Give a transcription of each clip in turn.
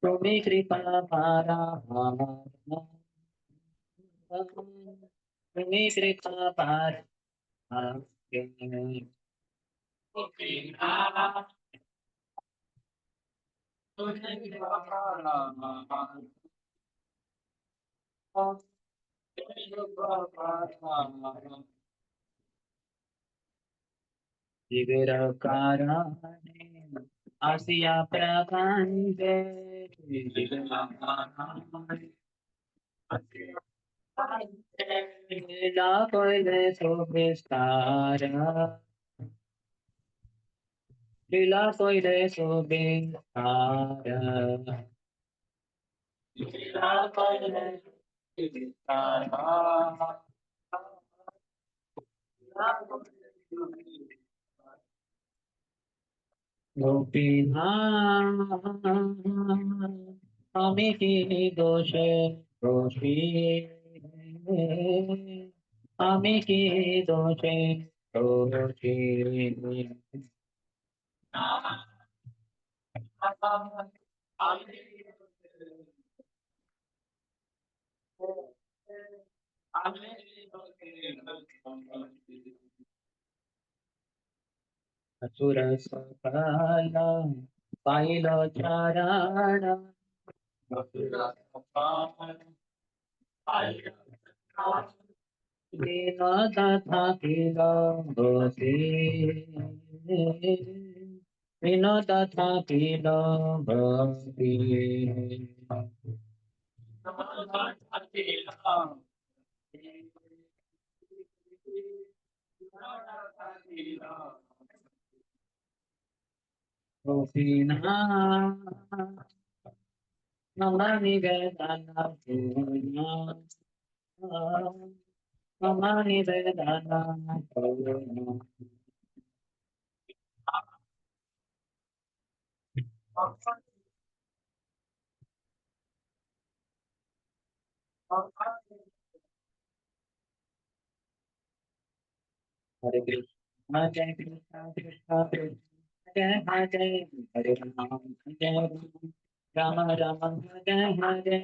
तुम्हें कृपा पारा, तुम्हें कृपा पारा, शिविर कारण आसिया प्रकांडे, लीला कोइले सो विस्तार, लीला कोइले सो विस्तार, लीला कोइले सो विस्तार, गोपीनाथ हमें की दोषे दोषी, हमें की दोषे दोषी, असुर सकाला पाइलो चारण, दीन तथा किलो दोषी, दीन तथा किलो दोषी, गोपीनाथ मम निवेदन पूर्णा, मम निवेदन पूर्णा, हरे कृष्ण जय कृष्ण कृष्ण कृष्ण जय हरे, हरे राम जय राम, राम राम जय हरे,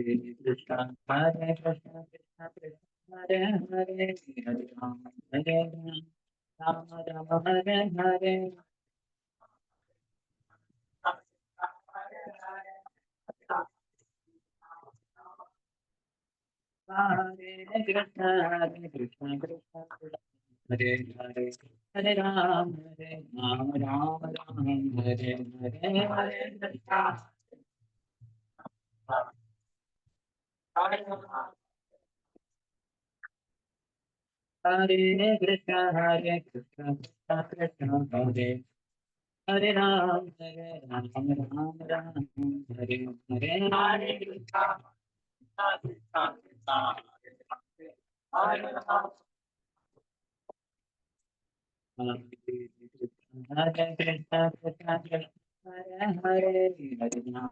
हरे कृष्ण हरे कृष्ण कृष्ण कृष्ण हरे हरे, हरे राम राम राम हरे हरे, हरे कृष्ण कृष्ण कृष्ण हरे हरे, हरे राम राम, राम हरे हरे, हरे कृष्ण हरे कृष्ण, हरे कृष्ण कृष्ण कृष्ण हरे, हरे राम राम, राम हरे हरे, हरे कृष्ण कृष्ण कृष्ण हरे राम, हरे कृष्ण कृष्ण कृष्ण हरे हरे, हरे राम।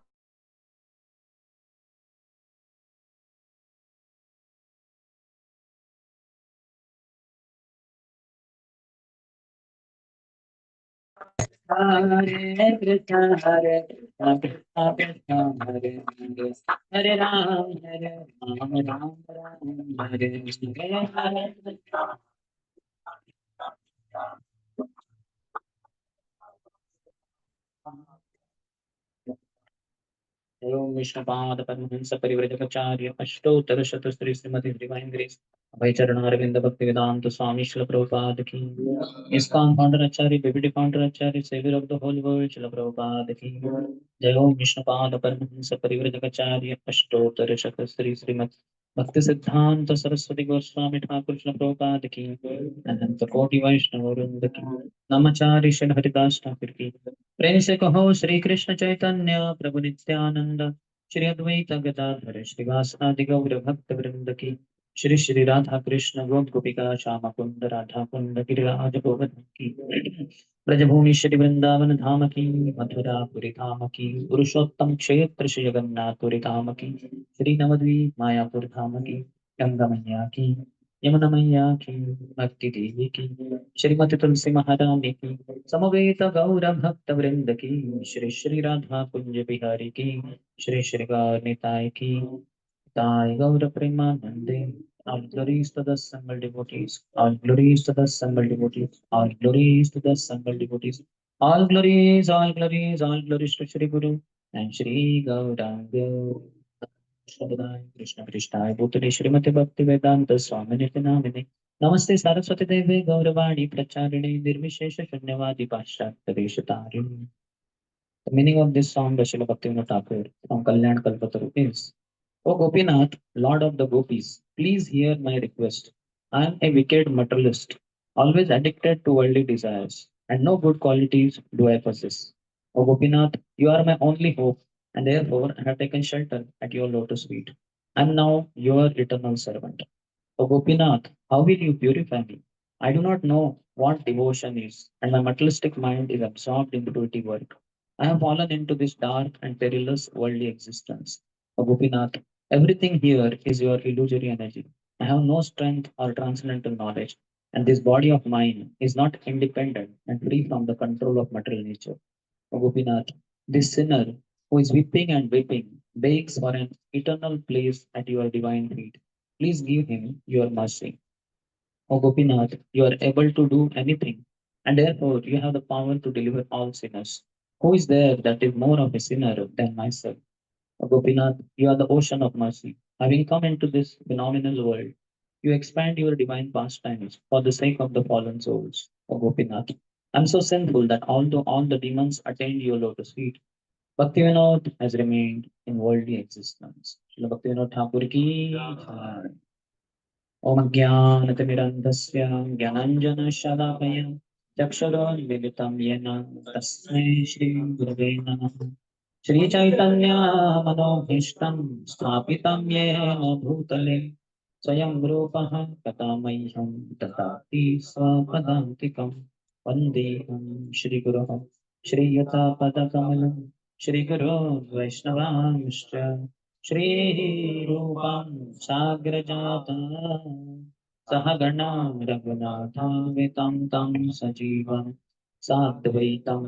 हरे कृष्ण, हरे कृष्ण कृष्ण कृष्ण हरे हरे, हरे राम राम, राम हरे हरे, हरे कृष्ण। ओम विष्णुपाद परमहंस परिव्रजकाचार्य अष्टोत्तर शतश्री श्रीमती डिवाइन ग्रेस अभय चरणारविंद भक्ति वेदांत स्वामी श्रील प्रभुपाद की, इस्कॉन फाउंडर आचार्य बीबीडी founder acharya saviour of the whole world Srila Prabhupada की जय। ओम विष्णुपाद परमहंस परिव्रजकाचार्य अष्टोत्तर शतश्री श्रीमती भक्ति सिद्धांत सरस्वती गोस्वामी ठाकुर श्रील प्रभुपाद की, अनंत कोटि वैष्णव वृंद की, नमचारि श्री हरिदास ठाकुर की। प्रेम से कहो श्री कृष्ण चैतन्य प्रभु नित्यानंद, श्री अद्वैत गदाधर श्रीवासादि गौर भक्त वृंद की श्री श्री राधा कृष्ण गोप गोपिका श्याम कुंद राधा कुंद गिरिराज गोवर्धन की ब्रजभूमि श्री वृंदावन धाम की मथुरा पुरी धाम की पुरुषोत्तम क्षेत्र श्री जगन्नाथ पुरी धाम की श्री नवद्वीप मायापुर धाम की गंगा मैया की यमुना मैया की भक्ति देवी की श्रीमती तुलसी महारानी की समवेत गौर भक्त वृंद की श्री श्री राधा कुंज बिहारी की श्री श्री गौर निताय की Thy Gaura Premanande, all glories to the assembled devotees, all glories to the assembled devotees, all glories to the assembled devotees, all glories, all glories to Shri Guru and Shri Gauranga. Shabadai Krishna Krishna Bhutale Srimati Bhakti Vedanta Swami Nityanamini Namaste Saraswati Devi Gauravani Pracharini Nirvishesha Shunyavadi Paschat Tarini. The meaning of this song by Srila Bhaktivinoda Thakur from Kalyan Kalpataru is: O Gopinath, Lord of the Gopis, please hear my request. I am a wicked materialist, always addicted to worldly desires, and no good qualities do I possess. O Gopinath, you are my only hope, and therefore I have taken shelter at your lotus feet. I am now your eternal servant. O Gopinath, how will you purify me? I do not know what devotion is, and my materialistic mind is absorbed in duty work. I have fallen into this dark and perilous worldly existence. O Gopinath, everything here is your illusory energy. I have no strength or transcendental knowledge, and this body of mine is not independent and free from the control of material nature. O Gopinath, this sinner who is weeping and weeping begs for an eternal place at your divine feet. Please give him your mercy. O Gopinath, you are able to do anything, and therefore you have the power to deliver all sinners. Who is there that is more of a sinner than myself? O Gopinath, you are the ocean of mercy. Having come into this phenomenal world, you expand your divine pastimes for the sake of the fallen souls. O Gopinath, I am so sinful that although all the demons attained your lotus feet, Bhaktivinoda has remained in worldly existence. Srila Bhaktivinoda Thakur ki jai. ॐ ज्ञानतिमिरन्धस्य ज्ञानाञ्जनशलाकया चक्षुरोन्मिलितं येन तस्मै श्रीगुरवे नमः श्रीचैतन्यमनोभीष्टं स्थापितं येन भूतले स्वयं रूपः कदा मह्यं ददाति स्वपदान्तिकं वन्देऽहं श्रीगुरोः श्रीयुतपदकमलं श्रीगुरो वैष्णवांश्च श्रीरूपं साग्रजातं सहगणा रघुनाथान्वितं तं सजीवं साद्वैतं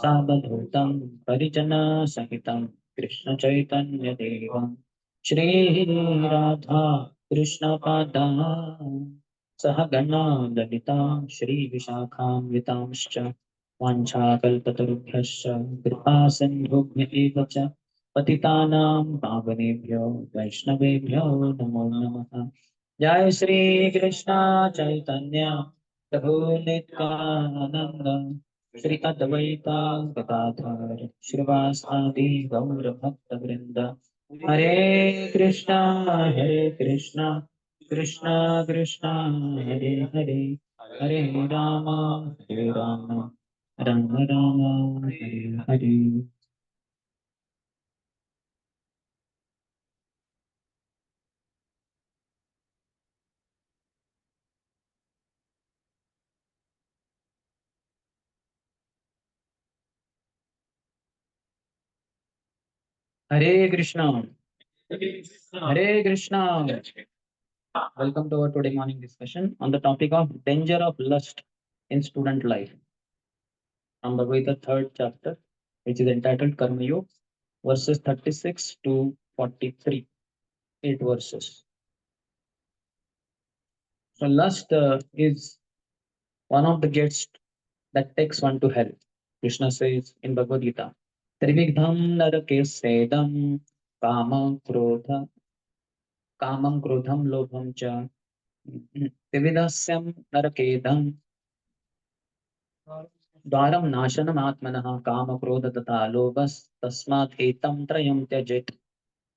सावधूतं परिजनसहितं कृष्णचैतन्यदेवं श्रीराधा कृष्णपादा सहगणा ललिता श्रीविशाखान्वितांश्च वाञ्छाकल्पतरुभ्यश्च कृपासिन्धुभ्य एव च पतितानां पावनेभ्यो वैष्णवेभ्यो नमो नमः। जय श्री कृष्ण चैतन्य प्रभु नित्यानंद श्री अद्वैता गदाधर श्रीवासादि गौर भक्त वृंद हरे कृष्णा कृष्णा कृष्णा हरे हरे हरे राम राम राम हरे हरे। Hare Krishna. Hare Krishna. Welcome to our today morning discussion on the topic of danger of lust in student life. From Bhagavad Gita, third chapter, which is entitled Karma Yoga, verses 36 to 43, 8 verses. So lust is one of the gates that takes one to hell. Krishna says in Bhagavad Gita, Trivigdham narake sedam kama krodha kamam krodham lobham cha त्रिविधस्यं नरकेदं द्वारं नाशनमात्मनः काम क्रोध तथा लोभस्तस्मात् एतं त्रयं त्यजेत्.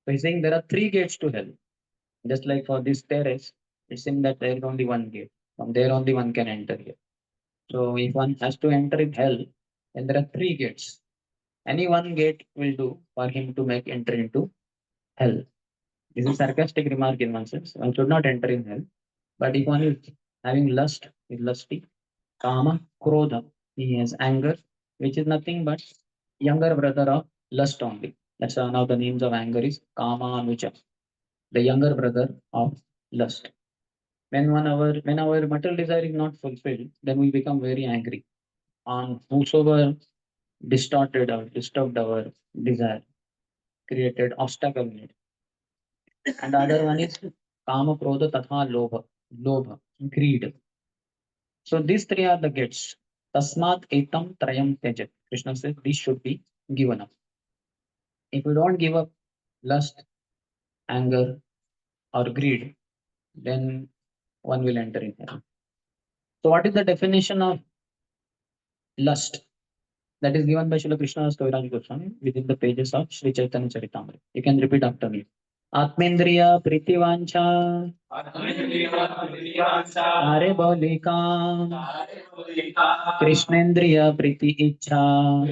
So he's saying there are three gates to hell. Just like for this terrace, it seems that there is only one gate. From there only one can enter here. So if one has to enter in hell, then there are three gates. Any one gate will do for him to make entry into hell. This is a sarcastic remark in one sense. One should not enter in hell. But if one is having lust, is lusty, kama, krodha, he has anger, which is nothing but younger brother of lust only. That's one of the names of anger is kama anuja, the younger brother of lust. When our material desire is not fulfilled, then we become very angry on whosoever distorted or disturbed our desire, created obstacle in it. And the other one is kama, krodha, tatha, lobha, greed. So these three are the gates. Tasmat etam trayam tejat. Krishna says these should be given up. If we don't give up lust, anger, or greed, then one will enter in heaven. So what is the definition of lust? That is given by Srila Krishna Kaviraj Goswami within the pages of Sri Chaitanya Charitamrita. You can repeat after me. Atmendriya pritivancha Are Bolika Krishnendriya priti ichha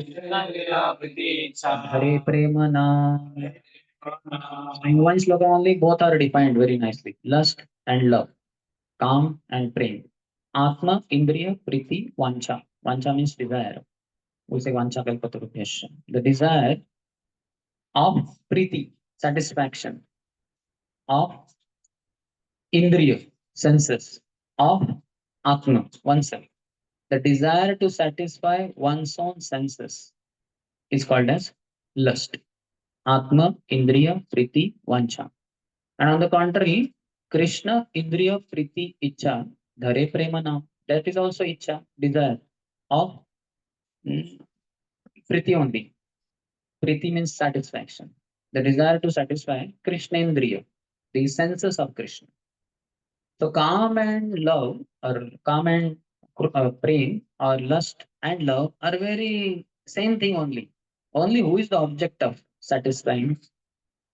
Hare premana. In one sloka only, both are defined very nicely. Lust and love, calm and prem. Atma, Indriya, Priti, Vancha. Vancha means desire. We say Vancha Kalpatarubhyasya. The desire of Priti, satisfaction, of Indriya, senses, of Atma, oneself. The desire to satisfy one's own senses is called as lust. Atma, Indriya, Priti, Vancha. And on the contrary, Krishna, Indriya, Priti, Icha, Dhare Premana, that is also Icha, desire of mm, Priti only. Priti means satisfaction. The desire to satisfy Krishna Indriya, the senses of Krishna. So calm and love, or calm and praying, or lust and love are very same thing only. Only who is the object of satisfying,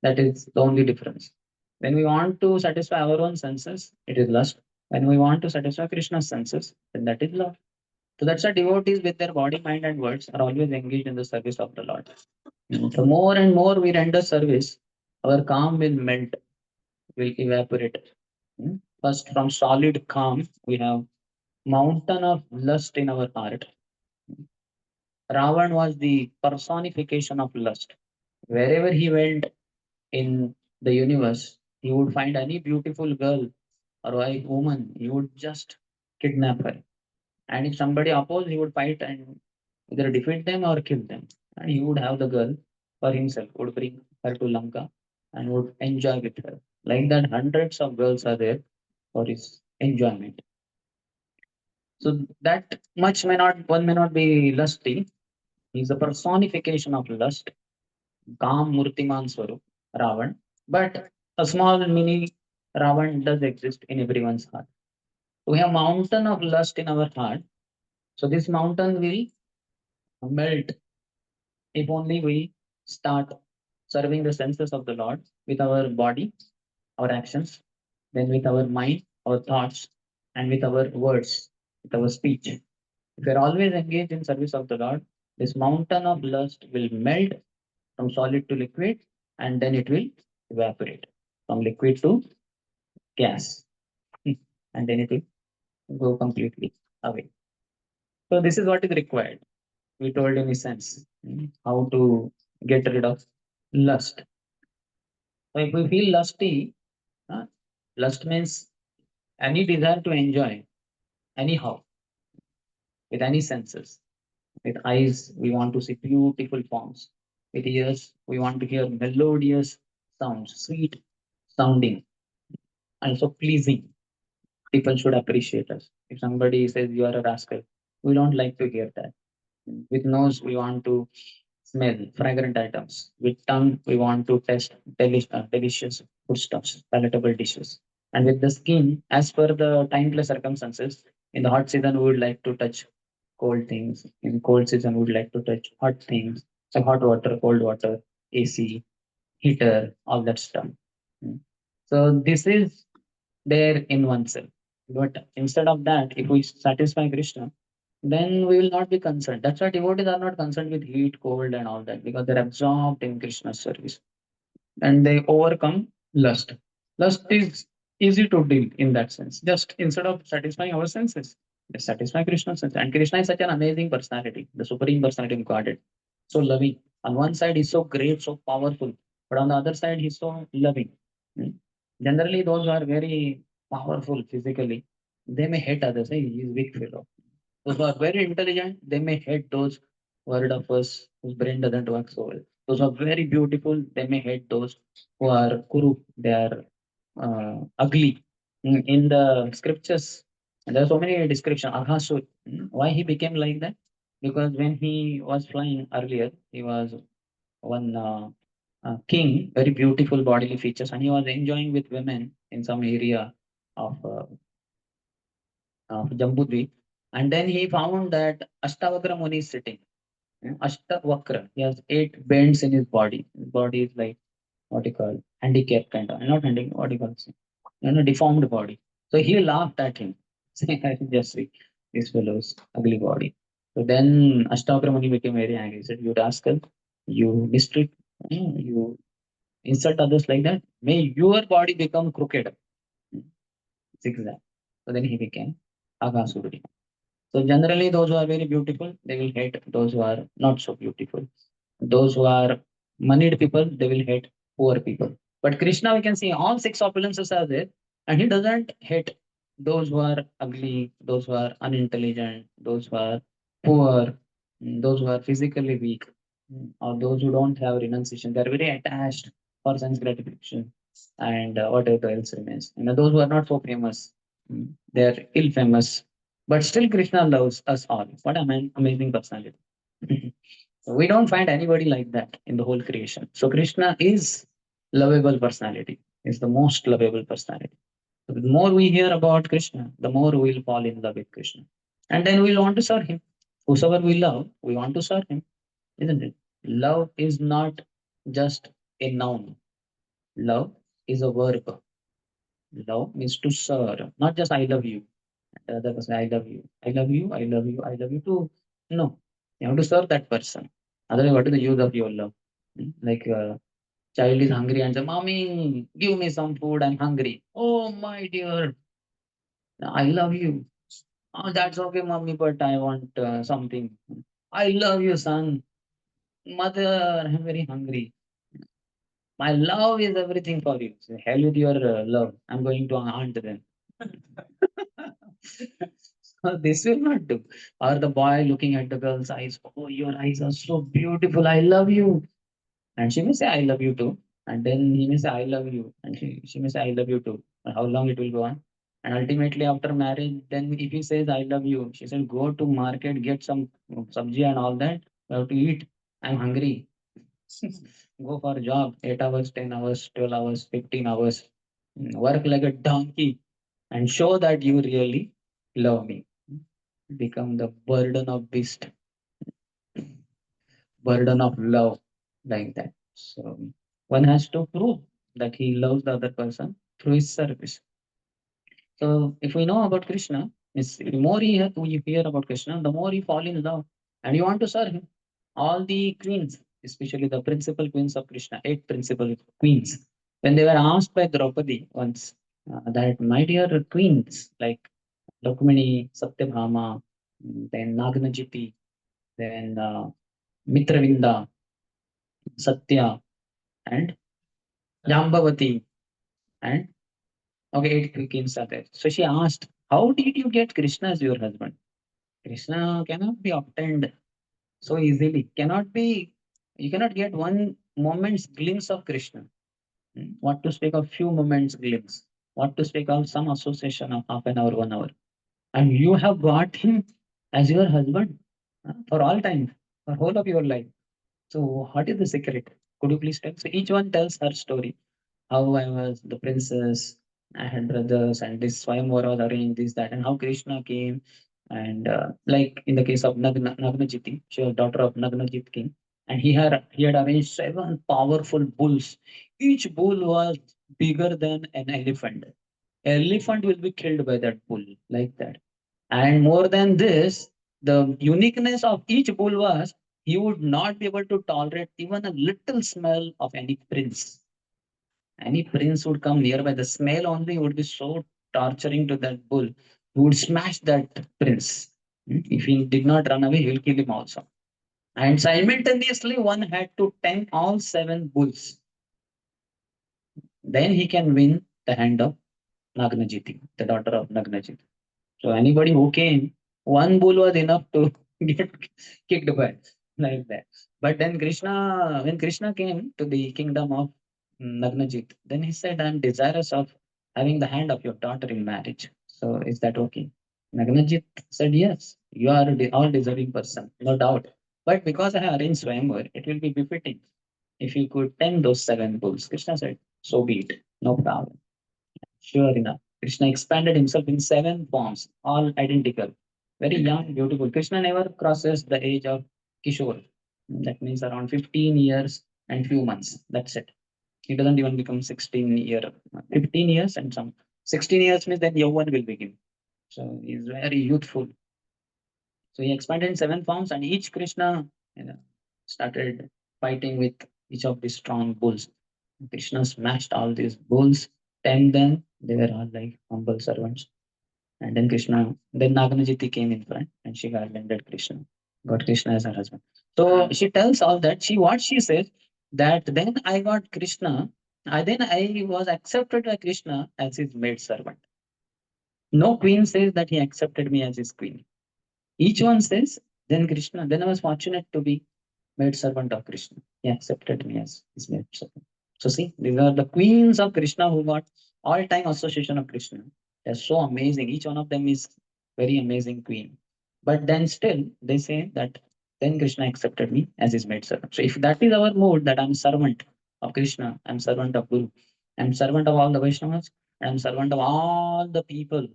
that is the only difference. When we want to satisfy our own senses, it is lust. When we want to satisfy Krishna's senses, then that is love. So that's why devotees with their body, mind, and words are always engaged in the service of the Lord. The more and more we render service, our calm will melt, will evaporate. First, from solid calm, we have mountain of lust in our heart. Ravan was the personification of lust. Wherever he went in the universe, he would find any beautiful girl or a woman, he would just kidnap her. And if somebody opposed, he would fight and either defeat them or kill them. And he would have the girl for himself, would bring her to Lanka and would enjoy with her. Like that, hundreds of girls are there for his enjoyment. So that much may not one may not be lusty. He's a personification of lust, Kam Murtiman Swarup, Ravan. But a small mini Ravan does exist in everyone's heart. We have mountain of lust in our heart. So this mountain will melt if only we start serving the senses of the Lord with our body, our actions, then with our mind, our thoughts, and with our words, with our speech. If we are always engaged in service of the Lord, this mountain of lust will melt from solid to liquid, and then it will evaporate from liquid to gas, and then it will go completely away. So this is what is required. We told in essence how to get rid of lust. So if we feel lusty, uh, lust means any desire to enjoy anyhow with any senses. With eyes, we want to see beautiful forms. With ears, we want to hear melodious sounds, sweet sounding, and so pleasing. People should appreciate us. If somebody says you are a rascal, we don't like to hear that. With nose, we want to smell fragrant items. With tongue, we want to taste delicious foodstuffs, palatable dishes. And with the skin, as per the time plus circumstances, in the hot season, we would like to touch cold things. In cold season, we would like to touch hot things, so hot water, cold water, AC, heater, all that stuff. Mm. So this is there in oneself. But instead of that, if we satisfy Krishna, then we will not be concerned. That's why devotees are not concerned with heat, cold, and all that because they're absorbed in Krishna's service and they overcome. Lust. Lust is easy to deal in that sense. Just instead of satisfying our senses, just satisfy Krishna's sense. And Krishna is such an amazing personality, the supreme personality of Godhead. So loving. On one side, he's so great, so powerful, but on the other side, he's so loving. Hmm. Generally, those who are very powerful physically, they may hate others. Hey, he's weak fellow. Those who are very intelligent, they may hate those who are of us whose brain doesn't work so well. Those who are very beautiful, they may hate those who are kuru, they are ugly. In the scriptures, there are so many descriptions. Aghasur, why he became like that? Because when he was flying earlier, he was one king, very beautiful bodily features, and he was enjoying with women in some area of Jambudvip. And then he found that Ashtavakra Muni is sitting. Ashtavakra, he has eight bends in his body. His body is like what you call handicap kind of, not handicap, what you call it? Deformed body. So he laughed at him, saying, "I just see this fellow's ugly body." So then Ashtavakra Muni became very angry. He said, "You rascal, you mistreat, you insult others like that. May your body become crooked." Zigzag. So then he became Aghasuri. So generally, those who are very beautiful, they will hate those who are not so beautiful. Those who are moneyed people, they will hate poor people. But Krishna, we can see all six opulences are there, and he doesn't hate those who are ugly, those who are unintelligent, those who are poor, those who are physically weak, or those who don't have renunciation. They are very attached for sense gratification and whatever else remains. Those who are not so famous, they are ill famous, but still Krishna loves us all. What an amazing personality. We don't find anybody like that in the whole creation. So Krishna is lovable personality. Is the most lovable personality. So the more we hear about Krishna, the more we'll fall in love with Krishna. And then we'll want to serve him. Whosoever we love, we want to serve him, isn't it? Love is not just a noun. Love is a verb. Love means to serve, not just I love you. The other person, I love you. I love you. I love you. I love you too. No, you have to serve that person. Otherwise, what is the use of your love? Like a child is hungry and say, "Mommy, give me some food. I'm hungry." Oh my dear, I love you. Oh, that's okay, mommy, but I want something. I love you, son. Mother, I'm very hungry. My love is everything for you. So hell with your love. I'm going to aunt them. So this will not do. Or the boy looking at the girl's eyes. Oh, your eyes are so beautiful. I love you. And she may say, I love you too. And then he may say, I love you. And she may say, I love you too. And how long it will go on? And ultimately, after marriage, then if he says, I love you, she said, go to market, get some sabji and all that. You have to eat. I'm hungry. Go for a job, 8 hours, 10 hours, 12 hours, 15 hours. Work like a donkey and show that you really love me. Become the burden of beast, burden of love, like that. So one has to prove that he loves the other person through his service. So if we know about Krishna, the more you hear about Krishna, the more you fall in love and you want to serve him. All the queens, especially the principal queens of Krishna, eight principal queens, when they were asked by Draupadi once that, my dear queens, like Rukmini, Satyabhama, then Nagnajiti, then Mitravinda, Satya, and Jambavati, and okay, eight queens are there. So she asked, how did you get Krishna as your husband? Krishna cannot be obtained so easily. You cannot get one moment's glimpse of Krishna. What to speak of few moments glimpse? What to speak of some association of half an hour, 1 hour? And you have got him as your husband for all time, for whole of your life. So what is the secret? Could you please tell? So each one tells her story. How I was the princess, I had brothers, and this Swayamvara was arranged, this, that, and how Krishna came. And like in the case of Nagnajiti, she was daughter of Nagnajit king, and he had arranged seven powerful bulls. Each bull was bigger than an elephant. Elephant will be killed by that bull, like that. And more than this, the uniqueness of each bull was he would not be able to tolerate even a little smell of any prince. Any prince would come nearby, the smell only would be so torturing to that bull. He would smash that prince. If he did not run away, he will kill him also. And simultaneously, one had to tame all seven bulls. Then he can win the hand of Nagnajiti, the daughter of Nagnajiti. So anybody who came, one bull was enough to get kicked by, like that. But then Krishna, when Krishna came to the kingdom of Nagnajit, then he said, "I'm desirous of having the hand of your daughter in marriage. So is that okay?" Nagnajit said, "Yes, you are a all deserving person, no doubt. But because I have arranged Swayamvar, it will be befitting if you could tame those seven bulls." Krishna said, "So be it, no problem." Sure enough, Krishna expanded himself in seven forms, all identical. Very young, beautiful. Krishna never crosses the age of Kishore. That means around 15 years and few months. That's it. He doesn't even become 15 years and some. 16 years means that Yauvan will begin. So he's very youthful. So he expanded in seven forms, and each Krishna, you know, started fighting with each of these strong bulls. Krishna smashed all these bulls, tamed them. They were all like humble servants. And then then Naganajiti came in front and she garlanded Krishna, got Krishna as her husband. So she tells all that. What she says that then I got Krishna, then I was accepted by Krishna as his maid servant. No queen says that he accepted me as his queen. Each one says, then I was fortunate to be maid servant of Krishna. He accepted me as his maid servant. So see, these are the queens of Krishna who got all-time association of Krishna. They're so amazing. Each one of them is very amazing queen. But then still they say that then Krishna accepted me as his maid servant. So if that is our mood, that I'm servant of Krishna, I'm servant of Guru, I'm servant of all the Vaishnavas, I'm servant of all the people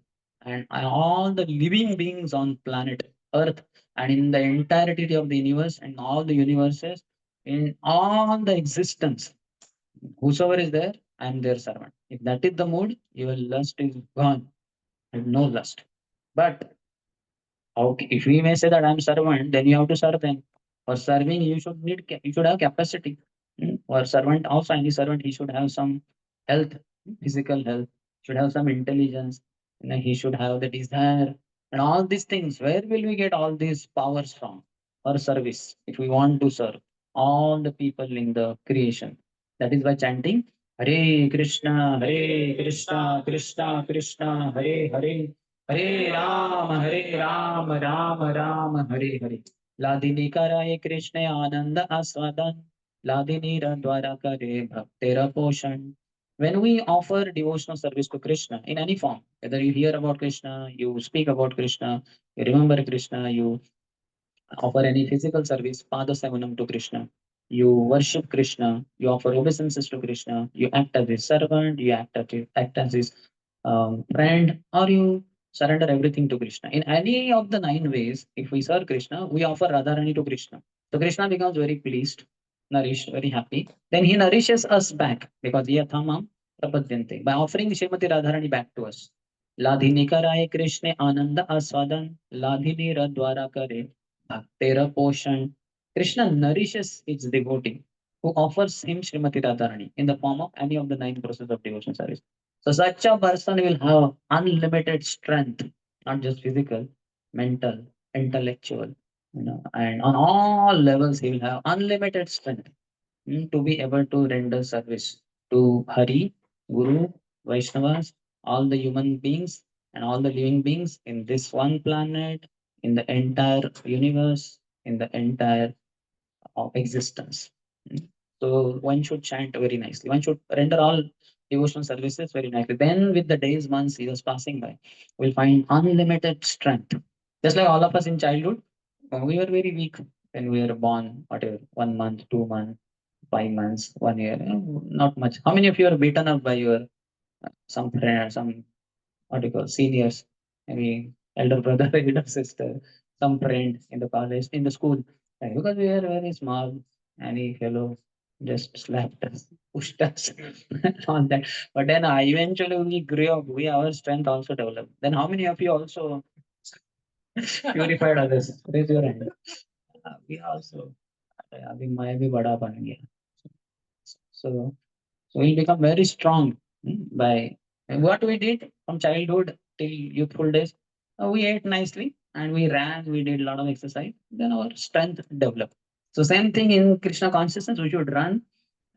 and all the living beings on planet Earth and in the entirety of the universe and all the universes, in all the existence, whosoever is there, I am their servant. If that is the mood, your lust is gone. You have no lust. But okay, if we may say that I'm servant, then you have to serve them. For serving, you should have capacity. For servant, also any servant, he should have some health, physical health, should have some intelligence, he should have the desire, and all these things. Where will we get all these powers from? For service, if we want to serve all the people in the creation. That is by chanting Hare Krishna, Krishna Krishna, Hare Hare. Hare Ram, Ram Ram, Hare Hare. Ladini Karaye Krishna Ananda Aswadan. Ladini Radwara Kare Bhaktera Poshan. When we offer devotional service to Krishna in any form, whether you hear about Krishna, you speak about Krishna, you remember Krishna, you offer any physical service, Pada Savanam to Krishna. You worship Krishna, you offer obeisances to Krishna, you act as his servant, you act as his friend, or you surrender everything to Krishna. In any of the nine ways, if we serve Krishna, we offer Radharani to Krishna. So Krishna becomes very pleased, nourished, very happy. Then he nourishes us back because Yathamam Prapadyante by offering Srimati Radharani back to us. Ladhini Karaye Krishna Ananda Aswadan, Ladhini Radwara Kare Bhaktera Poshan. Krishna nourishes his devotee who offers him Srimati Radharani in the form of any of the nine processes of devotion service. So such a person will have unlimited strength, not just physical, mental, intellectual, and on all levels he will have unlimited strength to be able to render service to Hari, Guru, Vaishnavas, all the human beings and all the living beings in this one planet, in the entire universe, in the entire of existence. Mm. So one should chant very nicely. One should render all devotional services very nicely. Then, with the days, months, years passing by, we'll find unlimited strength. Just like all of us in childhood, we were very weak when we were born, whatever, 1 month, 2 months, 5 months, 1 year, not much. How many of you are beaten up by your some friend, some what do you call seniors, maybe elder brother, elder sister, some friend in the college, in the school, right? Because we were very small, any fellow just slapped us, pushed us, all that. But then eventually we grew up, our strength also developed. Then how many of you also purified others? Raise your hand. We also, अभी मैं भी बड़ा बन गया. So So we'll become very strong by what we did from childhood till youthful days. We ate nicely and we ran, we did a lot of exercise, then our strength developed. So same thing in Krishna consciousness, we should run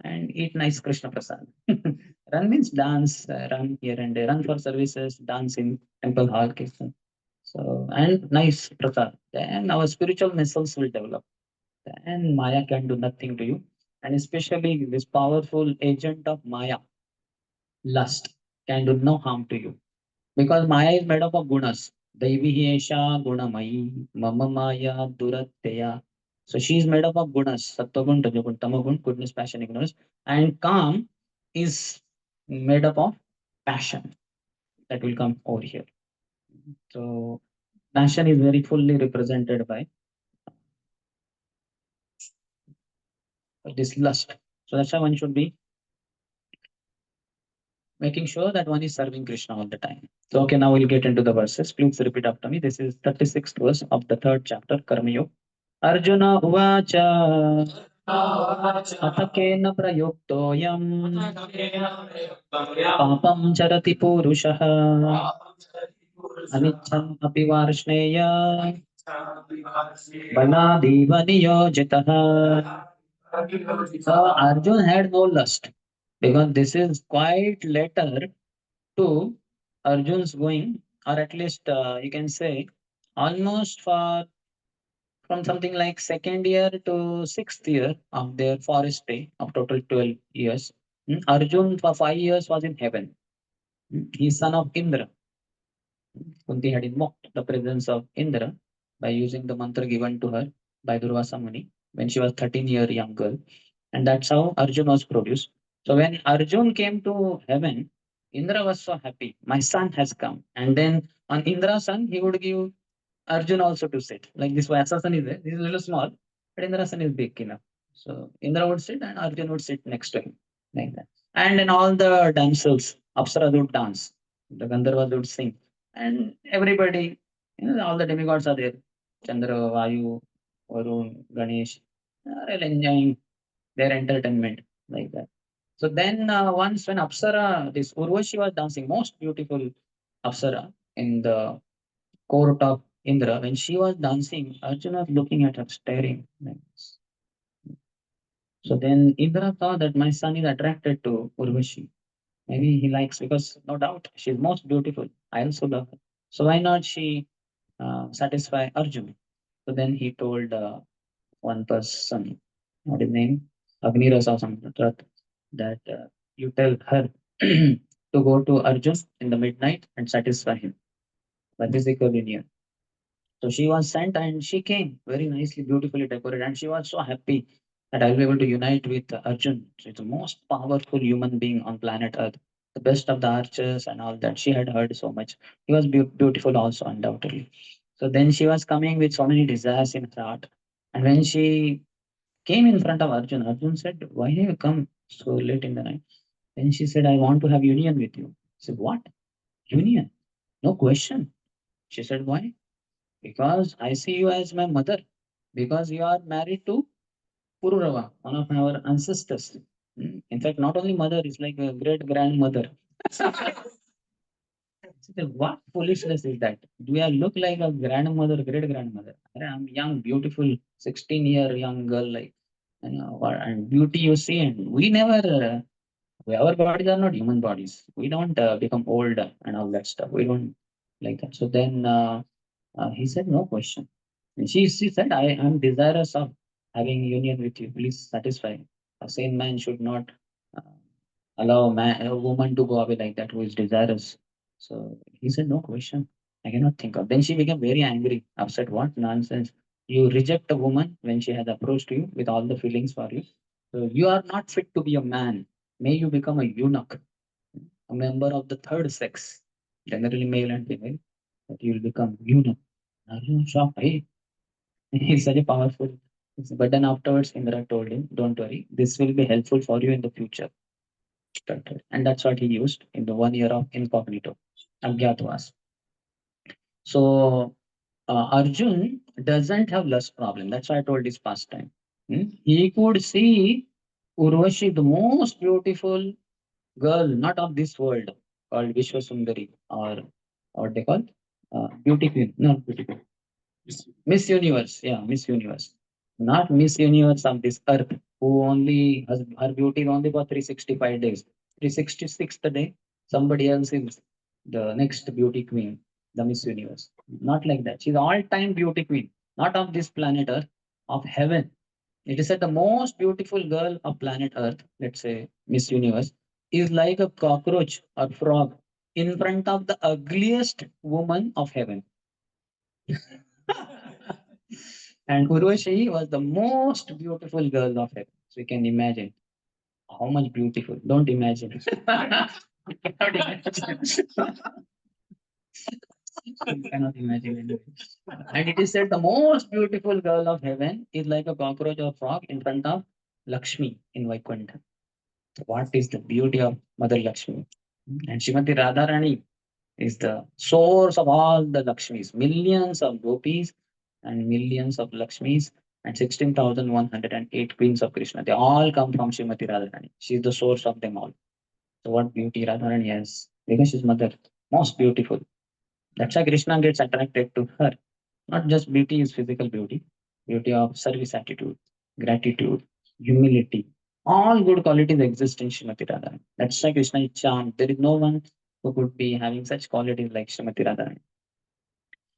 and eat nice Krishna Prasad. Run means dance, run here and there, run for services, dance in temple hall, kitchen. So, and nice Prasad. Then our spiritual muscles will develop. Then Maya can do nothing to you. And especially this powerful agent of Maya, lust, can do no harm to you. Because Maya is made up of gunas. Daivi Esha Gunamayi, Mama Maya Duratteya. So she is made up of gunas, Sattvagun, Rajagun, Tamagun, goodness, passion, ignorance. And calm is made up of passion that will come over here. So passion is very fully represented by this lust. So that's why one should be making sure that one is serving Krishna all the time. So, okay, now we'll get into the verses. Please repeat after me. This is 36th verse of the third chapter, Karma Yoga. Arjuna Uvacha अथ केन प्रयुक्तोऽयम् पापं चरति पूरुषः अनिच्छन् अपि Varshney Baladev नियोजितः. So Arjun had no lust because this is quite later to Arjun's going, or at least you can say almost for from something like second year to sixth year of their forest stay of total 12 years. Arjun for 5 years was in heaven. He's son of Indra. Kunti had invoked the presence of Indra by using the mantra given to her by Durvasa Muni when she was 13-year young girl. And that's how Arjun was produced. So when Arjun came to heaven, Indra was so happy. My son has come. And then on Indra's son, he would give Arjun also to sit. Like this Vyasasan is there. This is a little small, but Indrasan is big enough. So Indra would sit and Arjun would sit next to him. Like that. And then all the damsels, Apsara would dance. The Gandharvas would sing. And everybody, all the demigods are there. Chandra, Vayu, Varun, Ganesh, are all enjoying their entertainment like that. So then once when Apsara, this Urvashi was dancing, most beautiful Apsara in the court of Indra, when she was dancing, Arjuna was looking at her, staring like this. So then Indra thought that my son is attracted to Urvashi. Maybe he likes because no doubt she's most beautiful. I also love her. So why not she satisfy Arjuna? So then he told one person, what his name, Agniras or something, that you tell her to go to Arjun in the midnight and satisfy him by physical union. So she was sent and she came very nicely, beautifully decorated, and she was so happy that I'll be able to unite with Arjun. She's the most powerful human being on planet Earth, the best of the archers and all that. She had heard so much. He was beautiful also, undoubtedly. So then she was coming with so many desires in her heart. And when she came in front of Arjun, Arjun said, why have you come so late in the night? Then she said, I want to have union with you. He said, what? Union? No question. She said, why? Because I see you as my mother, because you are married to Pururava, one of our ancestors. In fact, not only mother, it's like a great grandmother. What foolishness is that? Do I look like a grandmother, great grandmother? I'm young, beautiful, 16-year young girl, like, and beauty you see, and we never, our bodies are not human bodies. We don't become old and all that stuff. We don't like that. So then he said, no question. And she said, I am desirous of having union with you. Please satisfy. A sane man should not uh, allow a woman to go away like that who is desirous. So he said, no question. I cannot think of. Then she became very angry, upset. What nonsense. You reject a woman when she has approached you with all the feelings for you. So you are not fit to be a man. May you become a eunuch, a member of the third sex, generally male and female, that you will become eunuch. Arjun shocked. Hey, he's such a powerful. But then afterwards, Indra told him, don't worry, this will be helpful for you in the future. And that's what he used in the 1 year of incognito, Agyatwas. So Arjun doesn't have lust problem. That's why I told his pastime. He could see Urvashi, the most beautiful girl, not of this world, called Vishwasundari, or what they call, beauty queen, not beauty queen, Miss Universe. Yeah, Miss Universe. Not Miss Universe of this earth, who only has her beauty is only for 365 days. 366th day, somebody else is the next beauty queen, the Miss Universe. Not like that. She's all-time beauty queen, not of this planet Earth, of heaven. It is said the most beautiful girl of planet Earth, let's say Miss Universe, is like a cockroach or frog in front of the ugliest woman of heaven. And Urvashi was the most beautiful girl of heaven. So you can imagine how much beautiful. Don't imagine. You cannot imagine. You cannot imagine anyway. And it is said the most beautiful girl of heaven is like a cockroach or frog in front of Lakshmi in Vaikuntha. What is the beauty of Mother Lakshmi? And Shrimati Radharani is the source of all the Lakshmis, millions of gopis and millions of Lakshmis and 16,108 queens of Krishna. They all come from Shrimati Radharani. She is the source of them all. So what beauty Radharani has? Because she's mother, most beautiful. That's why Krishna gets attracted to her. Not just beauty is physical beauty, beauty of service attitude, gratitude, humility. All good qualities exist in Srimati Radharani. That's why Krishna is charmed. There is no one who could be having such qualities like Srimati Radharani.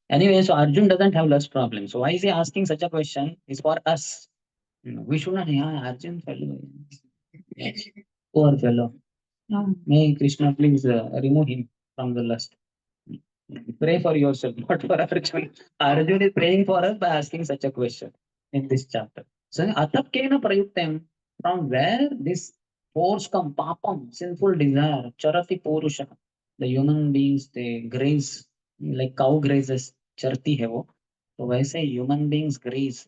Anyway, so Arjun doesn't have lust problem. So why is he asking such a question? Is for us. We should not, yeah, Arjun fellow. Yes. Poor fellow. May Krishna please remove him from the lust. Pray for yourself, not for Arjun. Arjun is praying for us by asking such a question in this chapter. So, atapkena prayuktem, from where this force come, papam, sinful desire, charati purusha, the human beings, they graze, like cow grazes, charti hai wo. So, वैसे human beings graze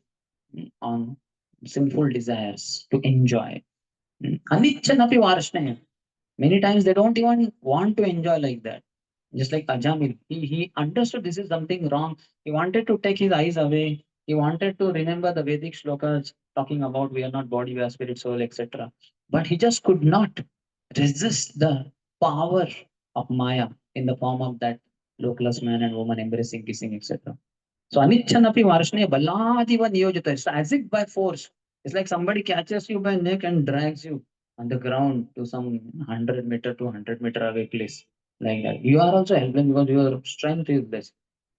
on sinful desires to enjoy. Anichanapi varshne. Many times they don't even want to enjoy like that. Just like Ajamil, he understood this is something wrong. He wanted to take his eyes away. He wanted to remember the Vedic shlokas talking about we are not body, we are spirit, soul, etc. But he just could not resist the power of Maya in the form of that lookless man and woman embracing, kissing, etc. So Anichanapi Varshne Baladiva Niyojita. It's as if by force. It's like somebody catches you by neck and drags you on the ground to some 100 meter to 100 meter away place. Like that. You are also helpless because your strength is less.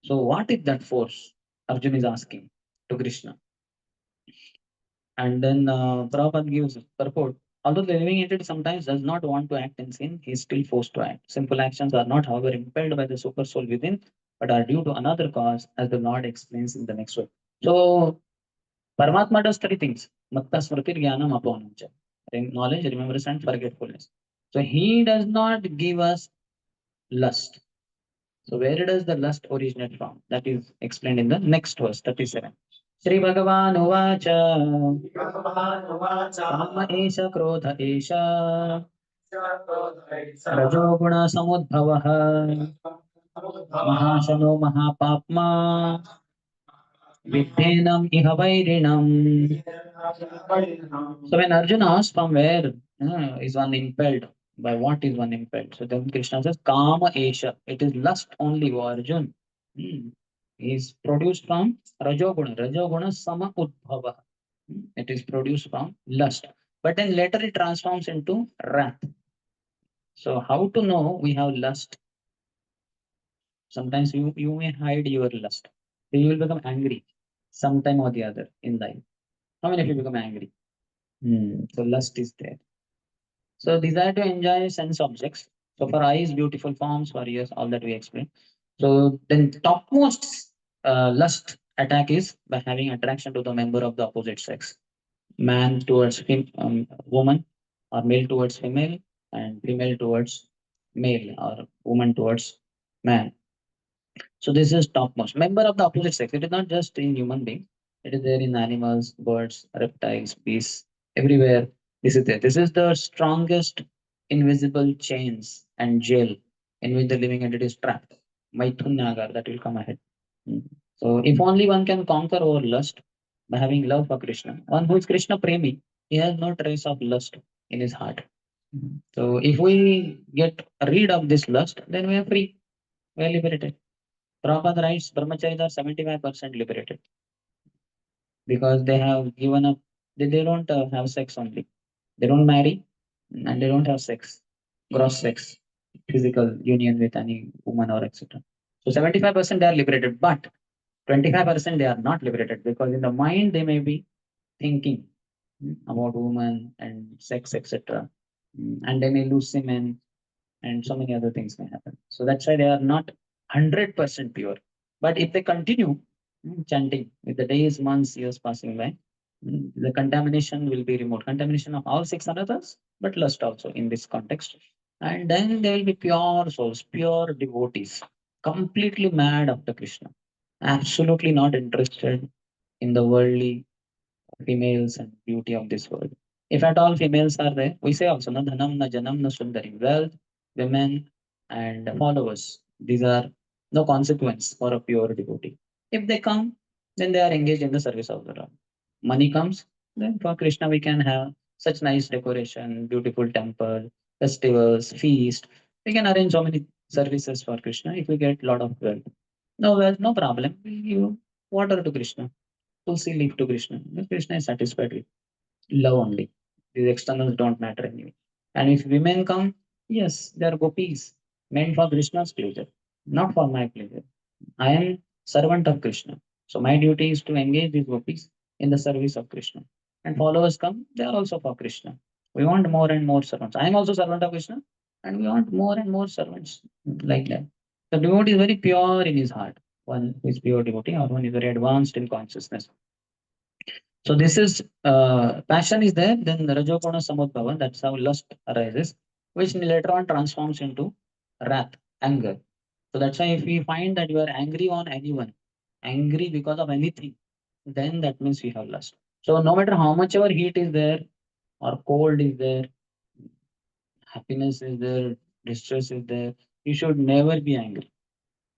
So what is that force? Arjun is asking to Krishna. And then Prabhupada gives purport. Although the living entity sometimes does not want to act in sin, he is still forced to act. Simple actions are not, however, impelled by the super soul within, but are due to another cause, as the Lord explains in the next verse. So, Paramatma does three things: Matta Smriti Jnanam Apanamcha. Knowledge, remembrance, and forgetfulness. So, he does not give us lust. So, where does the lust originate from? That is explained in the next verse, 37. Sri Bhagavan Uvacha काम एष क्रोध एष रजोगुणसमुद्भवः महाशनो महापाप्मा विद्धेनम् इह वैरिणम्. So when Arjuna asks from where is one impelled, by what is one impelled? So then Krishna says, Kama Esha. It is lust only, O Arjun. Hmm. Is produced from Rajoguna. Rajoguna Sama Udbhava. It is produced from lust. But then later it transforms into wrath. So how to know we have lust? Sometimes you may hide your lust. So you will become angry sometime or the other in life. How many of you become angry? So lust is there. So desire to enjoy sense objects. So for eyes, beautiful forms, for ears, all that we explained. So then topmost lust attack is by having attraction to the member of the opposite sex. Man towards woman, or male towards female, and female towards male, or woman towards man. So this is topmost. Member of the opposite sex. It is not just in human beings. It is there in animals, birds, reptiles, beasts, everywhere. This is there. This is the strongest invisible chains and jail in which the living entity is trapped. Maithun Nagar, that will come ahead. Mm. So if only one can conquer over lust by having love for Krishna, one who is Krishna Premi, he has no trace of lust in his heart. So if we get rid of this lust, then we are free, we are liberated. Prabhupada writes brahmacharis are 75% liberated because they have given up, they don't have sex only. They don't marry and they don't have sex, gross sex, physical union with any woman or etc. So 75% they are liberated, but 25% they are not liberated because in the mind they may be thinking about woman and sex, etc. And they may lose semen and so many other things may happen. So that's why they are not 100% pure. But if they continue chanting with the days, months, years passing by, the contamination will be removed. Contamination of all six another's, but lust also in this context. And then they will be pure souls, pure devotees, completely mad after Krishna, absolutely not interested in the worldly females and beauty of this world. If at all females are there, we say also, na dhanam, na janam, na sundari. Wealth, women, and followers. These are no consequence for a pure devotee. If they come, then they are engaged in the service of the Lord. Money comes, then for Krishna we can have such nice decoration, beautiful temple, festivals, feast. We can arrange so many services for Krishna if we get lot of wealth. No wealth, no problem. We give water to Krishna. Tulsi leaf to Krishna. Krishna is satisfied with love only. These externals don't matter anyway. And if women come, yes, they are gopis, meant for Krishna's pleasure, not for my pleasure. I am servant of Krishna. So my duty is to engage these gopis in the service of Krishna. And followers come, they are also for Krishna. We want more and more servants. I am also servant of Krishna, and we want more and more servants like that. The devotee is very pure in his heart. One who is pure devotee, or one is very advanced in consciousness. So this is passion is there, then Rajoguna Samudbhava, that's how lust arises, which later on transforms into wrath, anger. So that's why if we find that you are angry on anyone, angry because of anything, then that means we have lust. So no matter how much our heat is there, or cold is there, happiness is there, distress is there, you should never be angry.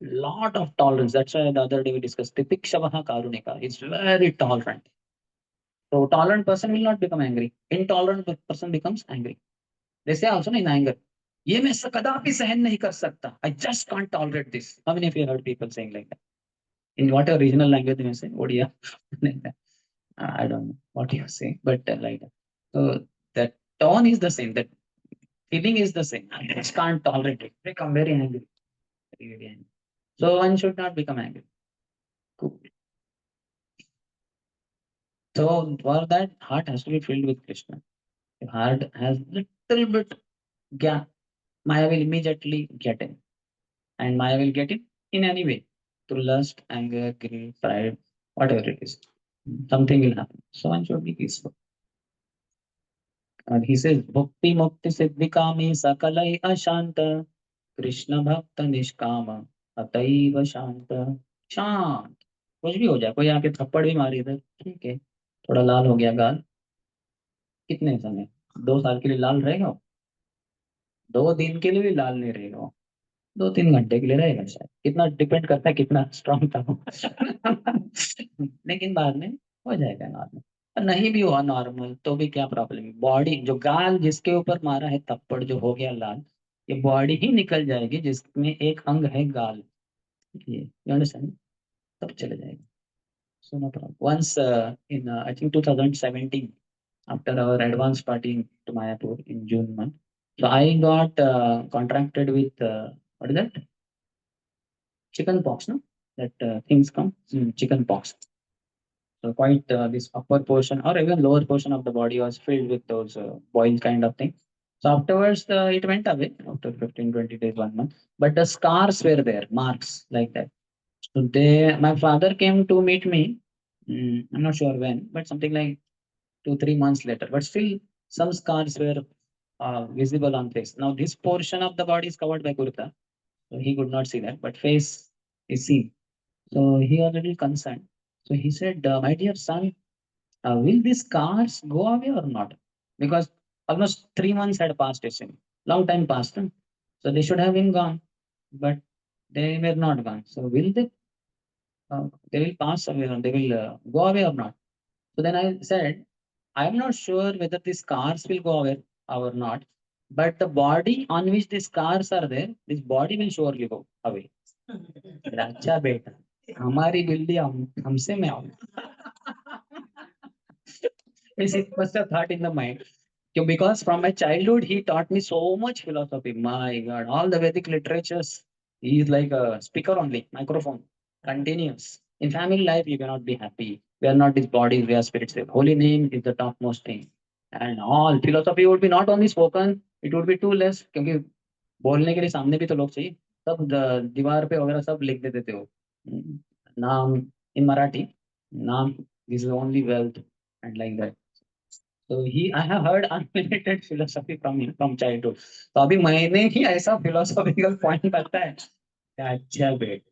Lot of tolerance. That's why the other day we discussed Titikshavaha Karunika. It's very tolerant. So tolerant person will not become angry. Intolerant person becomes angry. They say also in anger, ये मैं कदापि सहन नहीं कर सकता. I just can't tolerate this. How many of you heard people saying like that? In whatever regional language they may say, Odia, like that. I don't know what you say, but like that. So that tone is the same. That feeling is the same. I just can't tolerate it. Become very angry. Very angry. So one should not become angry. Cool. So for that, heart has to be filled with Krishna. If heart has little bit gap, Maya will immediately get in. And Maya will get it in any way through lust, anger, greed, pride, whatever it is. Something will happen. So one should be peaceful. And he says, Bhakti Mukti Siddhi Kami Sakalai Ashanta Krishna Bhakta Nishkama Ataiva Shanta शांत कुछ भी हो जाए कोई आके थप्पड़ भी मारी इधर ठीक है थोड़ा लाल हो गया गाल कितने समय 2 साल के लिए लाल रहेगा वो? 2 दिन के लिए भी लाल नहीं रहेगा वो 2-3 घंटे के लिए रहेगा शायद कितना डिपेंड करता है कितना स्ट्रांग था वो लेकिन बाद में हो जाएगा नॉर्मल और नहीं भी हुआ नॉर्मल तो भी क्या प्रॉब्लम है बॉडी जो गाल जिसके ऊपर मारा है थप्पड़ जो हो गया लाल ये बॉडी ही निकल जाएगी जिसमें एक अंग है गाल ये यू अंडरस्टैंड तब चले जाएगा so no problem once in I think 2017 after our advance party to Mayapur in June month. So I got contracted with what is that? Chicken pox, no? That things come, chicken pox. So quite this upper portion or even lower portion of the body was filled with those boil kind of thing. So afterwards, it went away after 15, 20 days, 1 month. But the scars were there, marks like that. So my father came to meet me. I'm not sure when, but something like 2, 3 months later. But still, some scars were visible on face. Now this portion of the body is covered by kurta, so he could not see that, but face is seen. So he was a little concerned. So he said, "My dear son, will these scars go away or not? Because almost 3 months had passed, you see. Long time passed. Huh? So they should have been gone, but they were not gone. So will they will pass away or they will go away or not? So then I said, I'm not sure whether the scars will go away or not. But the body on which the scars are there, this body will surely go away. अच्छा बेटा, हमारी बिल्ली हमसे में आओ. It must have thought in the mind. Because from my childhood, he taught me so much philosophy. My God, all the Vedic literatures, he is like a speaker only, microphone, continuous. In family life, you cannot be happy. We are not these bodies, we are spirits. Holy name is the topmost thing. And all philosophy would be not only spoken, it would be too less. क्योंकि बोलने के लिए सामने भी तो लोग चाहिए. सब दीवार पे वगैरह सब लिख देते थे वो. नाम in Marathi, नाम is only wealth and like that. So I have heard unlimited philosophy from him from childhood. तो अभी मैंने ही ऐसा philosophical point बताया है. अच्छा बेट,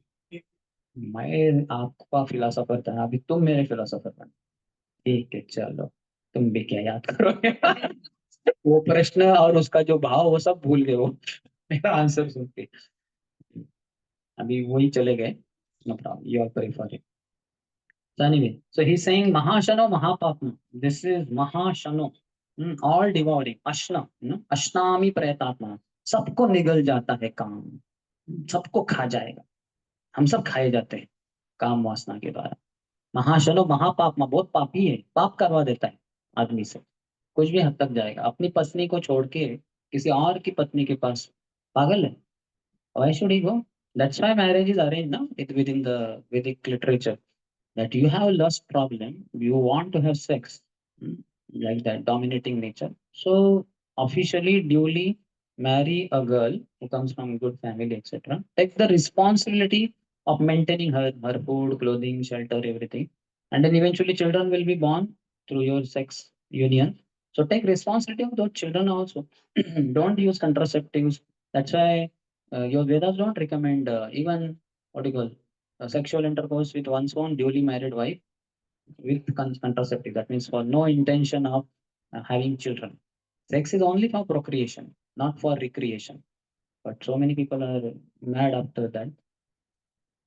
मैं आपका फिलोसोफर था, अभी तुम मेरे फिलोसोफर बन. ठीक है, चलो तुम भी क्या याद करोगे. वो प्रश्न और उसका जो भाव वो सब भूल गए वो मेरा आंसर सुन के. अभी वही चले गए. No problem, you are prefer. So anyway, so he's saying Mahashano Mahapapna. This is Mahashano. All devouring. Ashna. Ashnami Prayatatma. सबको निगल जाता है काम. सबको खा जाएगा. हम सब खाए जाते हैं काम वासना के द्वारा. महाशनो महापापमा, बहुत पापी है, पाप करवा देता है आदमी से. कुछ भी हद तक जाएगा, अपनी पत्नी को छोड़ के किसी और की पत्नी के पास. पागल है. Why should he go? That's why marriage is arranged now within the Vedic literature. That you have lust problem, you want to have sex, mm, like that dominating nature. So officially, duly marry a girl who comes from good family, etc. Take the responsibility of maintaining her food, clothing, shelter, everything, and then eventually children will be born through your sex union. So take responsibility of those children also. Don't use contraceptives. That's why your Vedas don't recommend even what do you call sexual intercourse with one's own duly married wife with contraceptive. That means for no intention of having children. Sex is only for procreation, not for recreation. But so many people are mad after that.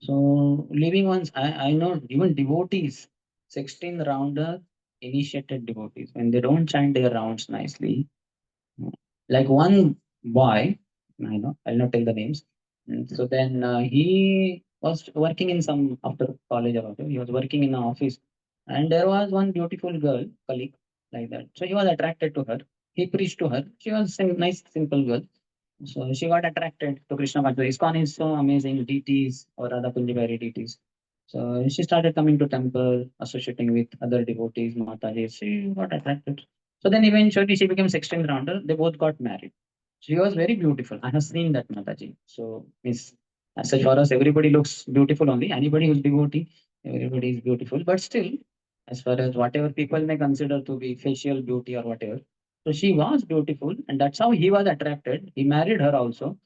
So living ones, I know even devotees, 16 rounder initiated devotees, when they don't chant their rounds nicely, like one boy, I know, I'll not tell the names. So then he was working in some after college or whatever, he was working in an office, and there was one beautiful girl colleague like that. So he was attracted to her. He preached to her. She was a nice, simple girl. So she got attracted to Krishna consciousness. ISKCON is so amazing, deities or other Punjabi deities. So she started coming to temple, associating with other devotees, Mataji. She got attracted. So then eventually she became 16th rounder. They both got married. She was very beautiful. I have seen that Mataji. So means as such for us, everybody looks beautiful only. Anybody who's devotee, everybody is beautiful. But still, as far as whatever people may consider to be facial beauty or whatever, so she was beautiful, and that's how he was attracted. He married her also.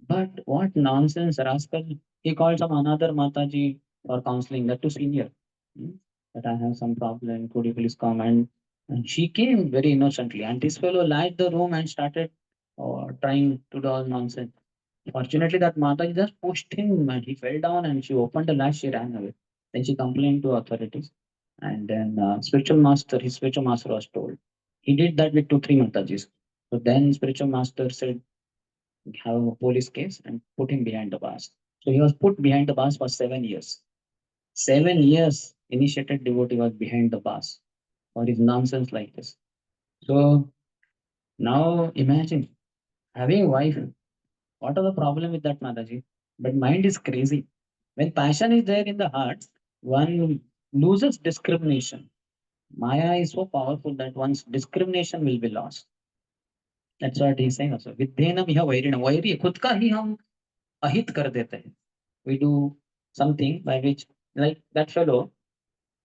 But what nonsense, rascal. He called some another Mataji for counseling, that too senior. Hmm, That I have some problem, could you please come? And she came very innocently. And this fellow lied the room and started trying to do all nonsense. Fortunately, that Mataji just pushed him and he fell down and she opened the latch, she ran away. Then she complained to authorities. And then his spiritual master was told. He did that with two, three Matajis. So then spiritual master said, have a police case and put him behind the bars. So he was put behind the bars for 7 years. 7 years, initiated devotee was behind the bars for his nonsense like this. So now imagine having a wife. What are the problem with that, Mataji? But mind is crazy. When passion is there in the heart, one loses discrimination. Maya is so powerful that one's discrimination will be lost. That's what he's saying also. विद्येनम यह वैरिणम, vary खुद का ही हम अहित कर देते हैं. We do something by which, like that fellow,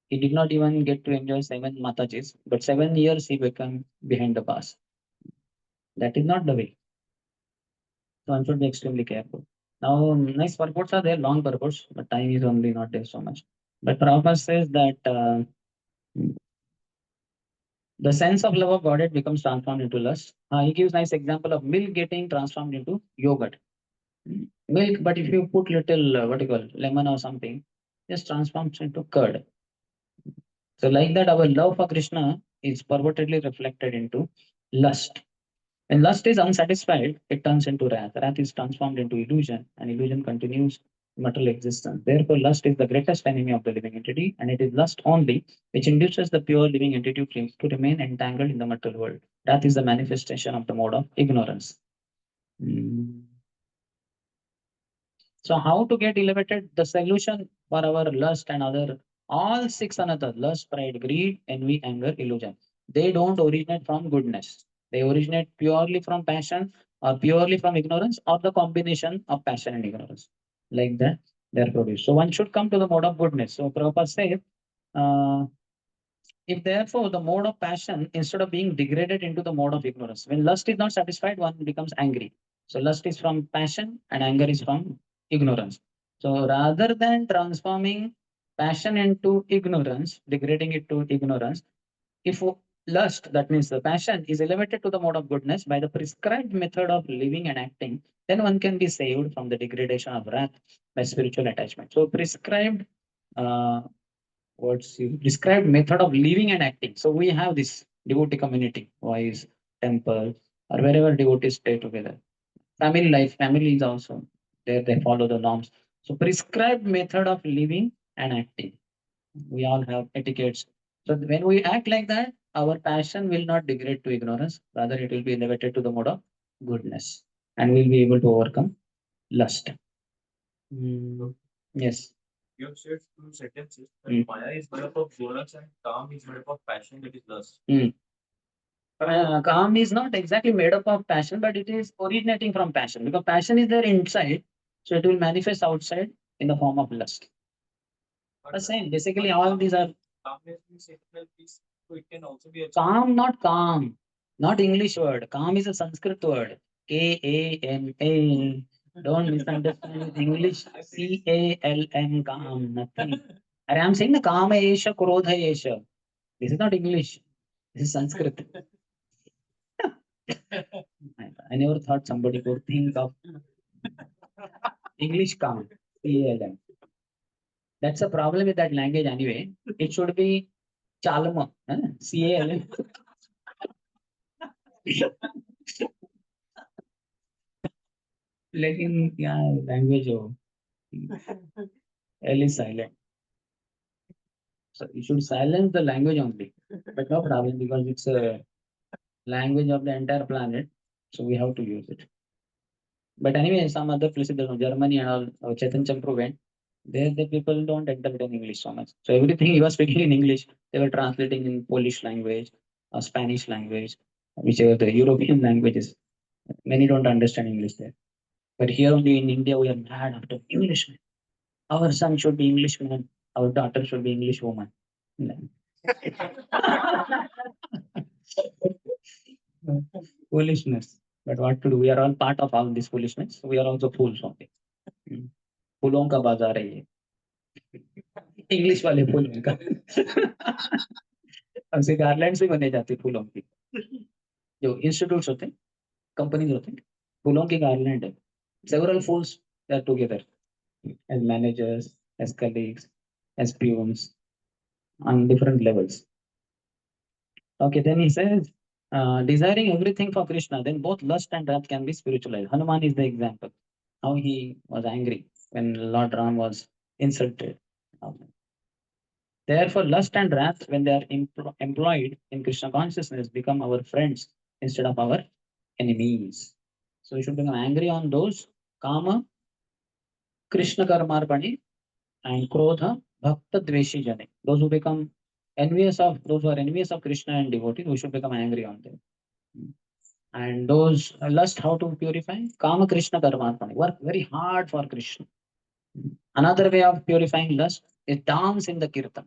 he did not even get to enjoy 7 Matajis, but 7 years he became behind the bars. That is not the way. So one should be extremely careful. Now, nice purports are there, long purports, but time is only not there so much. But Prabhupada says that the sense of love of Godhead becomes transformed into lust. He gives nice example of milk getting transformed into yogurt. Milk, but if you put little, what do you call, lemon or something, just transforms into curd. So like that, our love for Krishna is pervertedly reflected into lust. When lust is unsatisfied, it turns into wrath. Wrath is transformed into illusion, and illusion continues material existence. Therefore, lust is the greatest enemy of the living entity, and it is lust only which induces the pure living entity to remain entangled in the material world. Wrath is the manifestation of the mode of ignorance. Mm. So, how to get elevated? The solution for our lust and other all six another lust, pride, greed, envy, anger, illusion. They don't originate from goodness. They originate purely from passion or purely from ignorance or the combination of passion and ignorance. Like that, they're produced. So one should come to the mode of goodness. So Prabhupada says, uh, if therefore the mode of passion, instead of being degraded into the mode of ignorance, when lust is not satisfied, one becomes angry. So lust is from passion and anger is from ignorance. So rather than transforming passion into ignorance, degrading it to ignorance, if lust, that means the passion, is elevated to the mode of goodness by the prescribed method of living and acting, then one can be saved from the degradation of wrath by spiritual attachment. So prescribed uh, what's the prescribed method of living and acting. So we have this devotee community, wise temple, or wherever devotees stay together. Family life, family is also there, they follow the norms. So prescribed method of living and acting. We all have etiquettes. So when we act like that, our passion will not degrade to ignorance, rather it will be elevated to the mode of goodness. And we'll be able to overcome lust. Mm, yes. You have said two sentences that Maya is made up of ignorance and calm is made up of passion, that is lust. Calm is not exactly made up of passion, but it is originating from passion because passion is there inside, so it will manifest outside in the form of lust. The same. Basically, all these are calmness means eternal peace, so it can also be calm, not calm, not English word. Calm is a Sanskrit word. Kama. Don't misunderstand with English. Calm, calm, nothing. I'm saying the Kama Esha, Krodha Esha. This is not English. This is Sanskrit. I never thought somebody could think of English calm. Calm. That's a problem with that language anyway. It should be Chalma. Calm. लेकिन यहाँ language हो L is silent. So you should silence the language only. But no problem because it's a language of the entire planet. So we have to use it. But anyway, some other places, Germany and all, Chetan Champru went. There, the people don't interpret in English so much. So everything he was speaking in English, they were translating in Polish language, or Spanish language, whichever the European languages. Many don't understand English there. But here only in India, we are mad after English. Our son should be Englishman. Our daughter should be English woman. Foolishness. But what to do? We are all part of all this foolishness. So we are also fools only. Hmm. फूलों का बाजार है ये English वाले फूल उनका हमसे garlands भी बने जाते हैं फूलों की जो इंस्टीट्यूट्स होते हैं कंपनीज होते हैं फूलों की गार्लैंड है several fools they are together as managers as colleagues as peons on different levels. Okay, then he says, desiring everything for Krishna, then both lust and wrath can be spiritualized. Hanuman is the example. How he was angry when Lord Ram was insulted. Therefore, lust and wrath, when they are employed in Krishna consciousness, become our friends instead of our enemies. So we should become angry on those kama, Krishna karmarpani, and krodha, bhakta dveshi jane. Those who become envious of those who are envious of Krishna and devotees, we should become angry on them. And those lust, how to purify? Kama Krishna Karmarpani. Work very hard for Krishna. Another way of purifying lust is dance in the kirtan.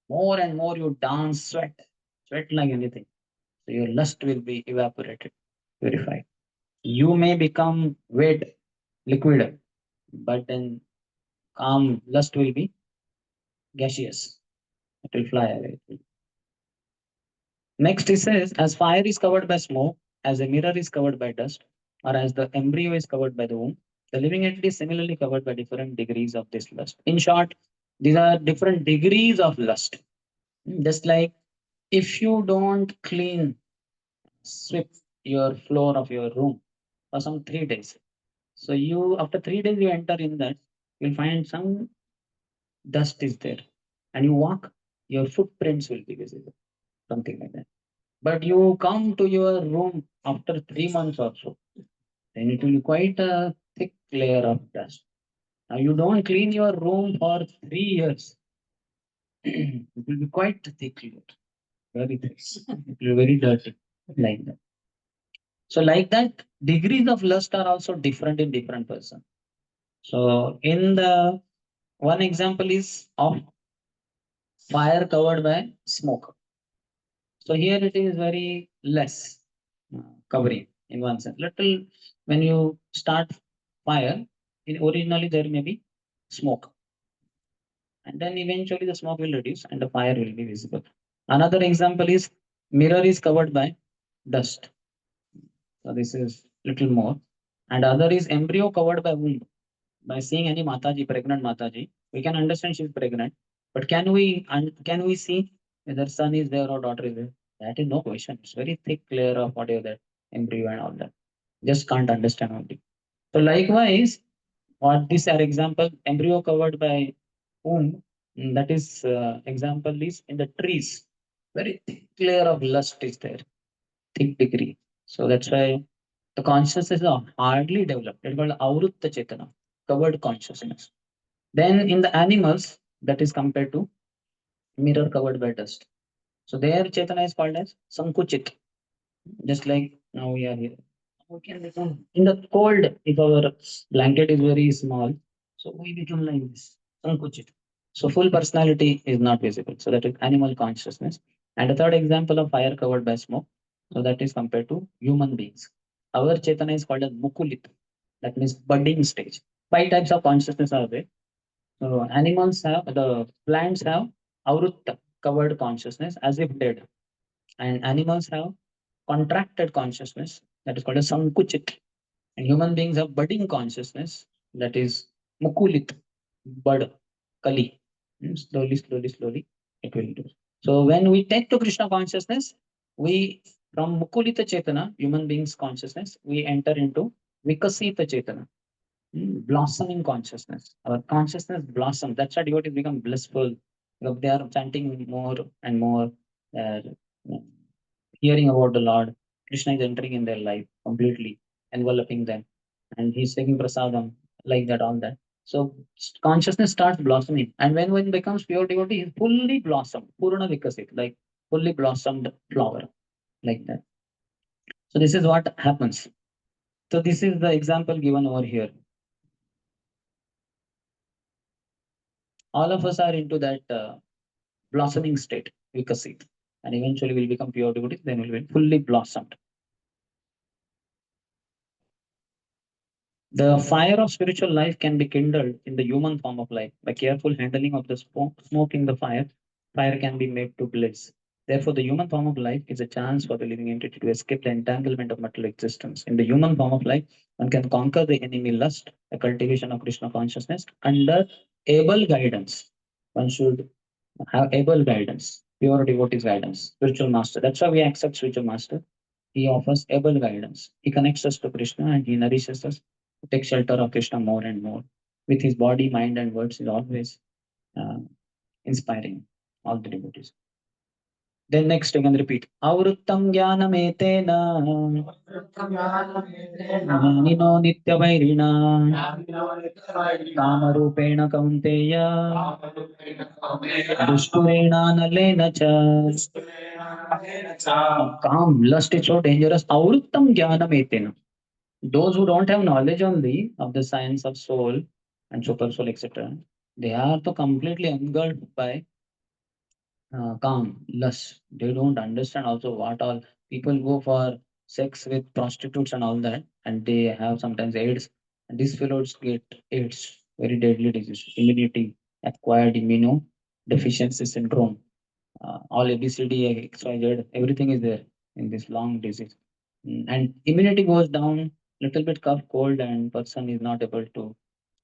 More and more you dance, sweat like anything. So your lust will be evaporated, purified. You may become wet, liquid, but then calm lust will be gaseous. It will fly away. Next, he says, as fire is covered by smoke, as a mirror is covered by dust, or as the embryo is covered by the womb, the living entity is similarly covered by different degrees of this lust. In short, these are different degrees of lust. Just like if you don't clean, sweep your floor of your room for some 3 days. So you after 3 days you enter in that, you'll find some dust is there, and you walk, your footprints will be visible, something like that. But you come to your room after 3 months or so, then it will be quite a thick layer of dust. Now you don't clean your room for 3 years, it will be quite thick layer, very thick. It will be very dirty, like that. So like that, degrees of lust are also different in different person. So in the one example is of fire covered by smoke. So here it is very less covering in one sense. Little when you start fire, originally there may be smoke, and then eventually the smoke will reduce and the fire will be visible. Another example is mirror is covered by dust. So this is little more, and other is embryo covered by womb. By seeing any Mataji, pregnant Mataji, we can understand she's pregnant. But can we see whether son is there or daughter is there? That is no question. It's very thick layer of whatever that embryo and all that. Just can't understand only. So likewise, what these are example embryo covered by womb. That is example is in the trees. Very thick layer of lust is there, thick degree. So that's why the consciousness is hardly developed. It's called avrutta chetana, covered consciousness. Then in the animals, that is compared to mirror covered by dust. So their chetana is called as sankuchit, just like now we are here. We can become in the cold if our blanket is very small, so we become like this, sankuchit. So full personality is not visible. So that is animal consciousness. And the third example of fire covered by smoke. So that is compared to human beings. Our chetana is called as mukulit. That means budding stage. Five types of consciousness are there. So animals have the plants have avrutta covered consciousness as if dead, and animals have contracted consciousness that is called a sankuchit, and human beings have budding consciousness that is mukulit, bud, kali. Slowly, slowly, slowly, it will do. So when we take to Krishna consciousness, we from mukulita chetana, human beings consciousness, we enter into vikasita chetana, blossoming consciousness. Our consciousness blossom. That's why devotees become blissful. They are chanting more and more, uh, hearing about the Lord. Krishna is entering in their life completely, enveloping them, and he's taking prasadam like that, all that. So consciousness starts blossoming, and when one becomes pure devotee, he's fully blossomed, purna vikasit, like fully blossomed flower, like that. So this is what happens. So this is the example given over here. All of us are into that blossoming state, vikasit, and eventually will become pure devotees. Then will be fully blossomed. The fire of spiritual life can be kindled in the human form of life. By careful handling of the smoke in the fire, fire can be made to blaze. Therefore, the human form of life is a chance for the living entity to escape the entanglement of material existence. In the human form of life, one can conquer the enemy lust, a cultivation of Krishna consciousness, under able guidance. One should have able guidance, pure devotee's guidance, spiritual master. That's why we accept spiritual master. He offers able guidance. He connects us to Krishna and he nourishes us to take shelter of Krishna more and more. With his body, mind, and words is always uh, inspiring all the devotees. Then next you can repeat. Avrittam jnanametena ज्ञानिनो नित्यवैरिणा कामरूपेण कौन्तेय दुष्टुरेणानलेन च काम lust is so dangerous. Avrittam jnanametena. Those who don't have knowledge only of the science of soul and super soul, etc., they are so completely engulfed by calm, lust. They don't understand also what all people go for sex with prostitutes and all that, and they have sometimes AIDS. And these fellows get AIDS, very deadly disease, immunity acquired immunodeficiency syndrome. All ABCD, XYZ, everything is there in this long disease. And immunity goes down, little bit cough, cold, and person is not able to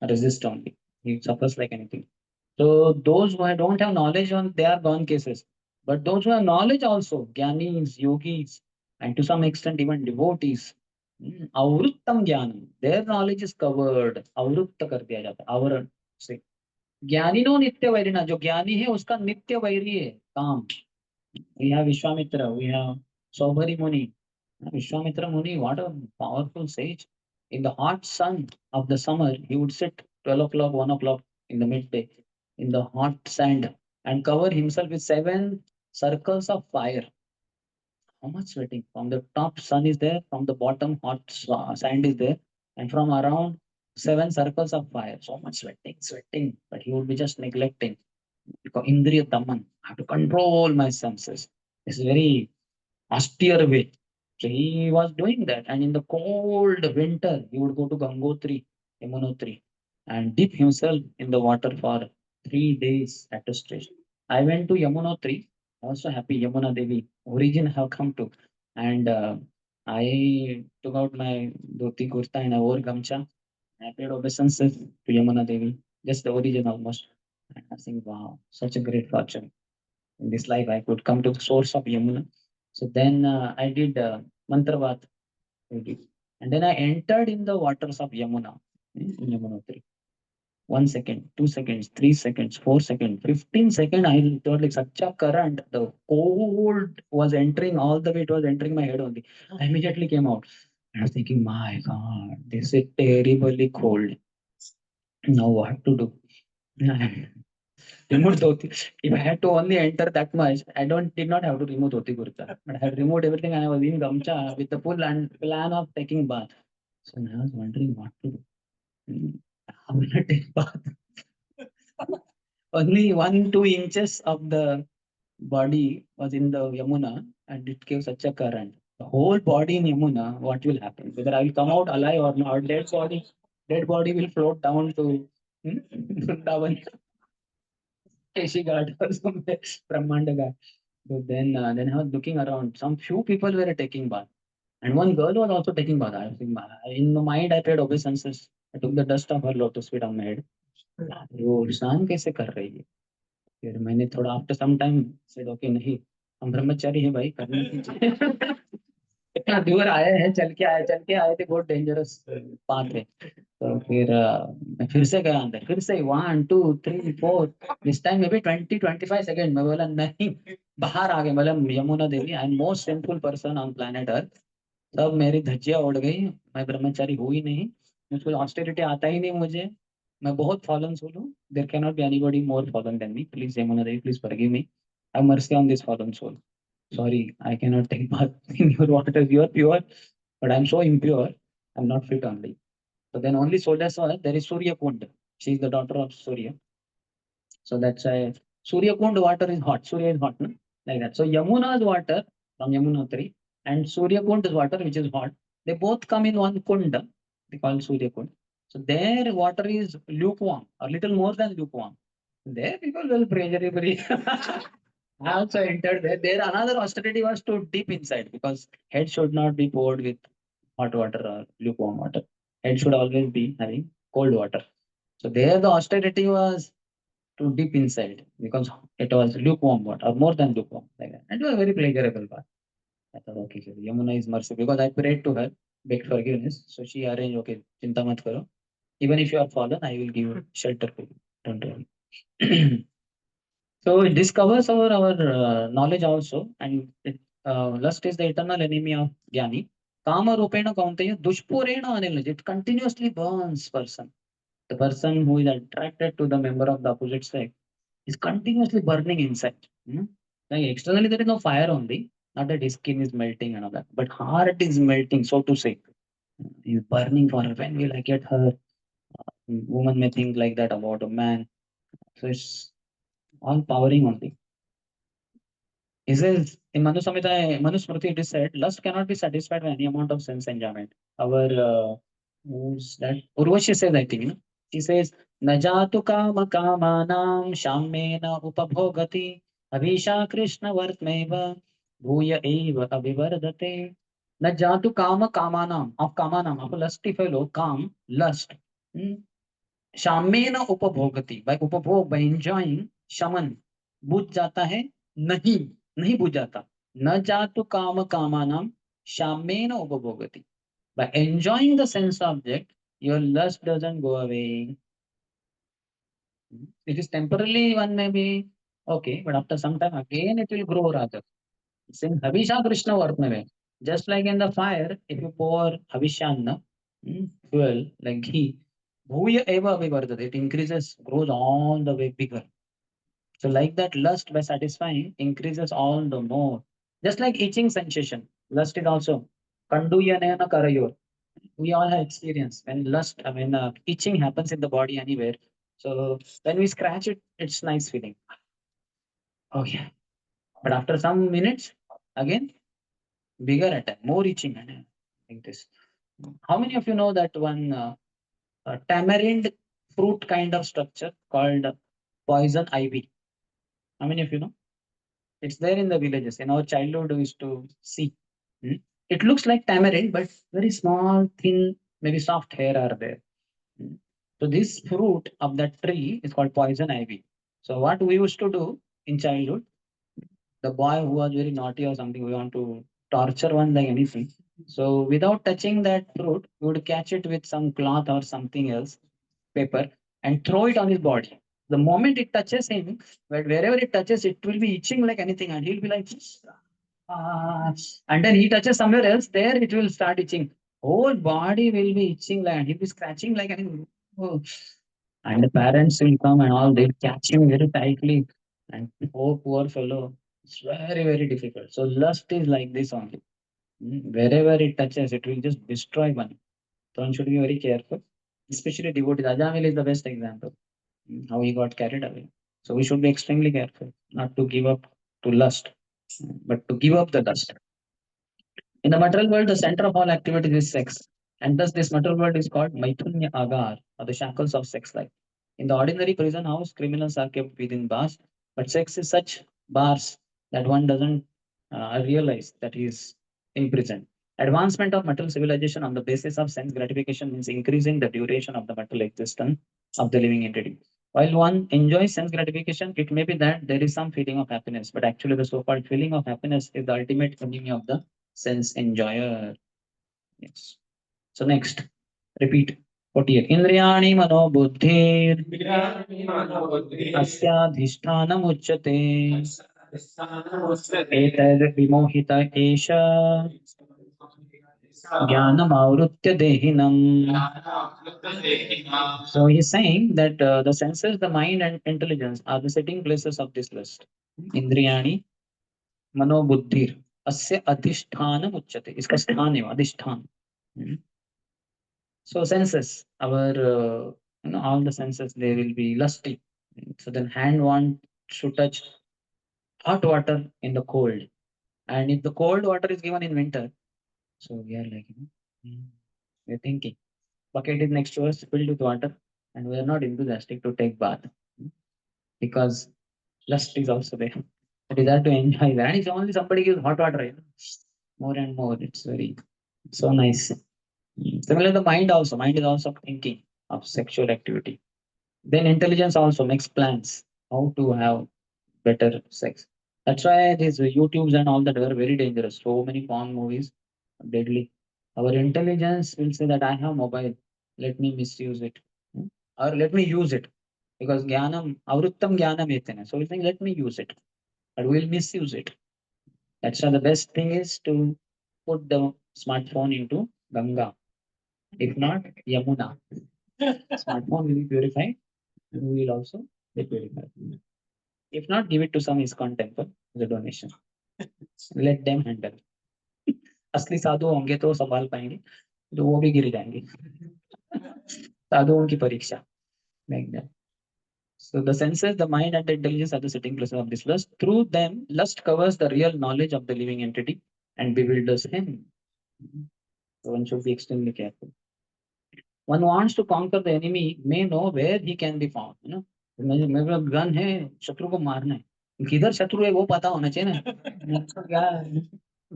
resist only. He suffers like anything. So those who don't have knowledge on, they are gone cases. But those who have knowledge also, jnanis, yogis, and to some extent even devotees. Avruttam jnanam, their knowledge is covered, avrutta कर दिया जाता है, आवरण से. ज्ञानी no नित्य वैरिणा, जो ज्ञानी है उसका नित्य वैरी है काम. We have Vishwamitra, we have Saubhari Muni. Vishwamitra Muni, what a powerful sage. In the hot sun of the summer, he would sit 12 o'clock, 1 o'clock in the midday in the hot sand and cover himself with 7 circles of fire. How much sweating? From the top, sun is there, from the bottom, hot sand is there, and from around 7 circles of fire. So much sweating, sweating, but he would be just neglecting. Because Indriya Daman, I have to control my senses. It's very austere way. So he was doing that. And in the cold winter, he would go to Gangotri, Yamunotri, and dip himself in the water for 3 days at a stretch. I went to Yamunotri. Also happy Yamuna Devi. Origin have come to. And I took out my dhoti kurta and I wore gamcha. I paid obeisances to Yamuna Devi. Just the origin almost. And I think, wow, such a great fortune in this life. I could come to the source of Yamuna. So then I did Mantravat. I did. And then I entered in the waters of Yamuna, in Yamunotri. 1 second, 2 seconds, 3 seconds, 4 seconds, 15 seconds. I thought like such a current. The cold was entering all the way. It was entering my head only. I immediately came out. I was thinking, my God, this is terribly cold. Now what to do? Remove dhoti. If I had to only enter that much, I don't did not have to remove dhoti kurta. But I had removed everything and I was in gamcha with the full plan of taking bath. So now I was wondering what to do. How will I take bath? Only 1-2 inches of the body was in the Yamuna and it gave such a current. The whole body in Yamuna, what will happen? Whether I will come out alive or not, dead body will float down to Vrindavan, Keshi Ghat or somewhere, Brahmanda Ghat. So then I was looking around. Some few people were taking bath, and one girl was also taking bath. I was thinking, in my mind, I paid obeisances. I took the dust of her lotus feet on my head. वो स्नान कैसे कर रही है? फिर मैंने थोड़ा after some time said okay नहीं, हम ब्रह्मचारी हैं भाई, करने दीजिए. इतना दूर आए हैं, चल के आए थे, बहुत डेंजरस पाथ है. तो फिर मैं फिर से गया अंदर, फिर से 1 2 3 4. This time may be 20-25 second. मैं बोला नहीं, बाहर आ गए. मतलब Yamuna Devi, I am most simple person on planet earth. तब मेरी धज्जियां उड़ गई. मैं ब्रह्मचारी हूँ ही नहीं, मुझको ऑस्टेरिटी आता ही नहीं मुझे. मैं बहुत फॉलन सोल हूँ. There can not be anybody more fallen than me. Please Yamuna Devi, please forgive me. Have mercy on this fallen soul. Sorry, I cannot take bath in your water. You are pure, but I'm so impure. I'm not fit only. So then only Sola saw there is Surya Kund. She is the daughter of Surya. So that's why Surya Kund water is hot. Surya is hot, no? Like that. So Yamuna's water from Yamunotri and Surya Kund's water, which is hot, they both come in one kund. They call Surya Kund. So their water is lukewarm, a little more than lukewarm. There people will pleasurably. I also entered there. There another austerity was to dip inside because head should not be poured with hot water or lukewarm water. Head should always be having cold water. So there the austerity was to dip inside because it was lukewarm water or more than lukewarm. Like that. And it was a very pleasurable bath. I thought, okay, so Yamuna is mercy because I prayed to her, begged forgiveness. So she arranged, okay, chinta mat karo. Even if you are fallen, I will give shelter for you. Don't worry. So it discovers our knowledge also, and lust is the eternal enemy of Jnani. Kama rupena kaunteya dushpurena anilaj. It continuously burns person. The person who is attracted to the member of the opposite sex is continuously burning inside. Like externally, there is no fire only, not that his skin is melting and all that, but heart is melting, so to say. He's burning for her. When will I get her? Woman may think like that about a man. So it's all powering only. He says in Manu Samhita, Manu Smriti, it is said, lust cannot be satisfied by any amount of sense enjoyment. Our who's that? Urvashi says, I think, she says, Najatu kama kamanam shammena upabhogati abhisha krishna vartmeva bhuya eva abhivardate. Najatu kama kamanam of a lusty fellow, काम, lust. शामेन उपभोगति, by उपभोग, by enjoying, शमन बुझ जाता है. नहीं, नहीं बुझ जाता. न जातु काम कामानाम Shamena upabhogati. By enjoying the sense object, your lust doesn't go away. It is temporarily one maybe okay, but after some time again it will grow rather. Since Havisha Krishna Vartnave, just like in the fire, if you pour Havishanna, fuel like ghee, bhuya eva vivardhate, it increases, grows all the way bigger. So like that, lust by satisfying increases all the more. Just like itching sensation, lust is also kanduyanena karayor. We all have experience when lust, I mean, itching happens in the body anywhere. So when we scratch it, it's nice feeling. Oh yeah. But after some minutes, again, bigger attack, more itching. And like this. How many of you know that one tamarind fruit kind of structure called poison ivy? How many of you know? It's there in the villages. In our childhood, we used to see. Hmm? It looks like tamarind, but very small, thin, maybe soft hair are there. Mm. So this fruit of that tree is called poison ivy. So what we used to do in childhood, the boy who was very naughty or something, we want to torture one like anything. So without touching that fruit, we would catch it with some cloth or something else, paper, and throw it on his body. The moment it touches him, but wherever it touches, it will be itching like anything, and he'll be like, ah, and then he touches somewhere else, there it will start itching. Whole body will be itching like, and he'll be scratching like anything. Oh. And the parents will come and all, they'll catch him very tightly. And oh, poor fellow, it's very, very difficult. So lust is like this only. Wherever it touches, it will just destroy one. So one should be very careful, especially devotees. Ajamil is the best example. How he got carried away. So we should be extremely careful not to give up to lust, but to give up the lust. In the material world, the center of all activities is sex. And thus, this material world is called Maithunya Agar, or the shackles of sex life. In the ordinary prison house, criminals are kept within bars, but sex is such bars that one doesn't realize that he is imprisoned. Advancement of material civilization on the basis of sense gratification means increasing the duration of the material existence of the living entity. While one enjoys sense gratification, it may be that there is some feeling of happiness, but actually, the so called feeling of happiness is the ultimate enemy of the sense enjoyer. Yes. So next, repeat. 48. Indriyani mano buddhir अस्याधिष्ठानमुच्यते एतद्विमोहित एष ज्ञानमावृत्य देहिनम्. So he's saying that the senses, the mind, and intelligence are the sitting places of this list. Indriyani मनोबुद्धिर अस्य अधिष्ठानम उच्यते. इसका स्थान है अधिष्ठान. Hmm. So senses, our all the senses, they will be lusty. So then hand wants to touch hot water in the cold, and if the cold water is given in winter, so we are like, we're thinking bucket is next to us filled with water, and we are not enthusiastic to take bath because lust is also there. The desire to enjoy that. And if only somebody gives hot water, more and more, it's very so nice. Similarly, the mind also. Mind is also thinking of sexual activity. Then intelligence also makes plans how to have better sex. That's why these YouTubes and all that were very dangerous. So many porn movies, deadly. Our intelligence will say that I have mobile, let me misuse it. Or let me use it. Because jnanam, avrittam jnanam etena. So we think let me use it. But we'll misuse it. That's why the best thing is to put the smartphone into Ganga. If not, Yamuna. Smartphone will be purified. We will also be purified. If not, give it to some ISKCON temple as a donation. Let them handle. असली साधु होंगे तो संभाल पाएंगे, तो वो भी गिर जाएंगे. साधुओं की परीक्षा. Like that. So the senses, the mind, and the intelligence are the sitting places of this lust. Through them, lust covers the real knowledge of the living entity and bewilders him. So one should be extremely careful. One wants to conquer the enemy, may know where he can be found. मेरे पास gun है, शत्रु को मारना है, किधर शत्रु है वो पता होना चाहिए ना. तो क्या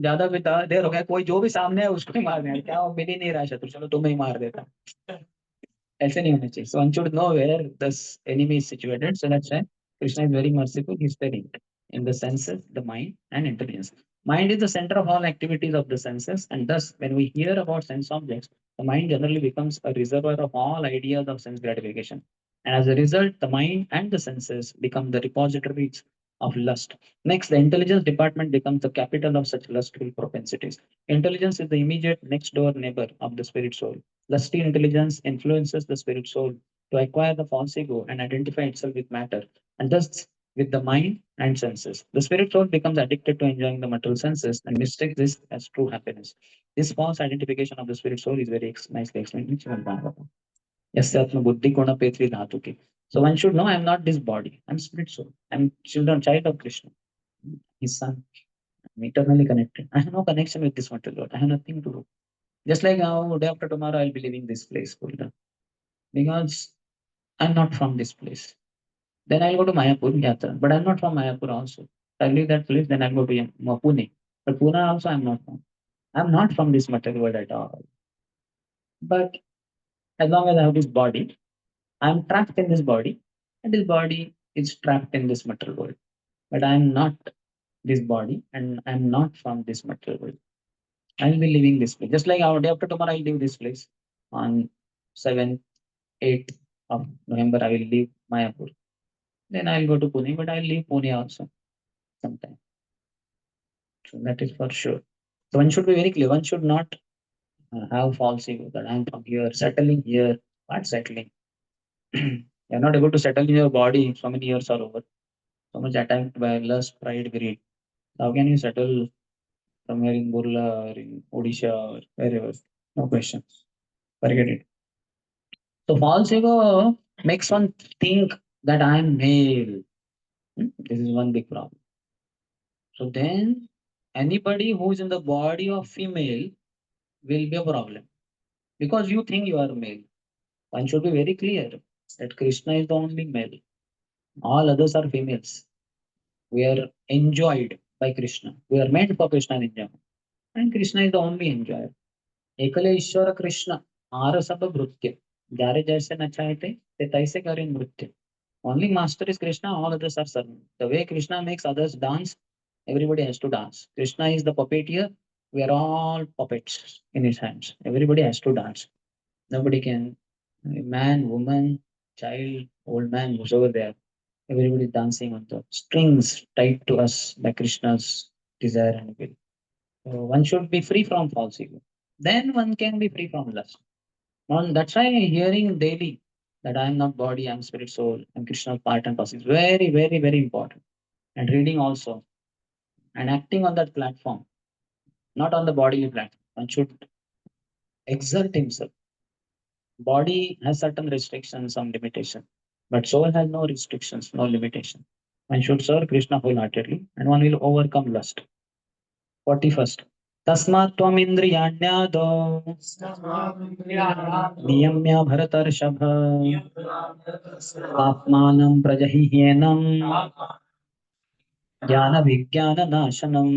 ज्यादा देर हो गया, कोई जो भी सामने है उसको ही मारना है, क्या वो मिल ही नहीं रहा शत्रु, चलो तुम्हें ही मार देता. ऐसे नहीं होना चाहिए. So one should know where this enemy is situated. So that's why Krishna is very merciful. He's sparing in the senses, the mind, and intelligence. Mind is the center of all activities of the senses, and thus, when we hear about sense objects, the mind generally becomes a reservoir of all ideas of sense gratification. And as a result, the mind and the senses become the repositories of lust. Next, the intelligence department becomes the capital of such lustful propensities. Intelligence is the immediate next door neighbor of the spirit soul. Lusty intelligence influences the spirit soul to acquire the false ego and identify itself with matter, and thus with the mind and senses. The spirit soul becomes addicted to enjoying the material senses and mistakes this as true happiness. This false identification of the spirit soul is very nicely explained in Srimad Bhagavatam. Yasyatma buddhi guna petri dhatuki. So one should know I am not this body. I am spirit soul. I am children, child of Krishna, his son. I'm eternally connected. I have no connection with this material world. I have nothing to do. Just like now, day after tomorrow, I'll be leaving this place, Purna, because I'm not from this place. Then I'll go to Mayapur, Yatra. But I'm not from Mayapur also. I leave that place, then I'll go to Pune. But Pune also I'm not from. I'm not from this material world at all. But as long as I have this body, I'm trapped in this body, and this body is trapped in this material world. But I'm not this body, and I'm not from this material world. I'll be leaving this place. Just like our day after tomorrow, I'll leave this place. On 7th, 8th of November, I will leave Mayapur. Then I'll go to Pune, but I'll leave Pune also sometime. So that is for sure. So one should be very clear. One should not have false ego that I'm from here, settling here. What settling? You're not able to settle in your body. So many years are over. So much attacked by lust, pride, greed. How can you settle somewhere in Burla or in Odisha or wherever? No questions. Forget it. So false ego makes one think that I'm male. This is one big problem. So then anybody who is in the body of female will be a problem because you think you are male. One should be very clear that Krishna is the only male. All others are females. We are enjoyed by Krishna. We are meant for Krishna's enjoyment. And Krishna is the only enjoyer. एकले ईश्वर Krishna are सब भृत्य ग्यारे जैसे नचाते ते तैसे करें नृत्य. Only master is Krishna, all others are servants. The way Krishna makes others dance, everybody has to dance. Krishna is the puppeteer. We are all puppets in his hands. Everybody has to dance. Nobody can, man, woman, child, old man, whosoever they are, everybody is dancing on the strings tied to us by Krishna's desire and will. So one should be free from false ego. Then one can be free from lust. And that's why hearing daily that I am not body, I am spirit, soul, and Krishna's part and parcel is very, very, very important. And reading also and acting on that platform, not on the bodily platform. One should exert himself. Body has certain restrictions, some limitation, but soul has no restrictions, no limitation. One should serve Krishna wholeheartedly, and one will overcome lust. 41st. तस्मात् त्वमिन्द्रियाण्यादौ नियम्य भरतर्षभ आत्मानं प्रजहिह्येनं ज्ञानविज्ञाननाशनम्.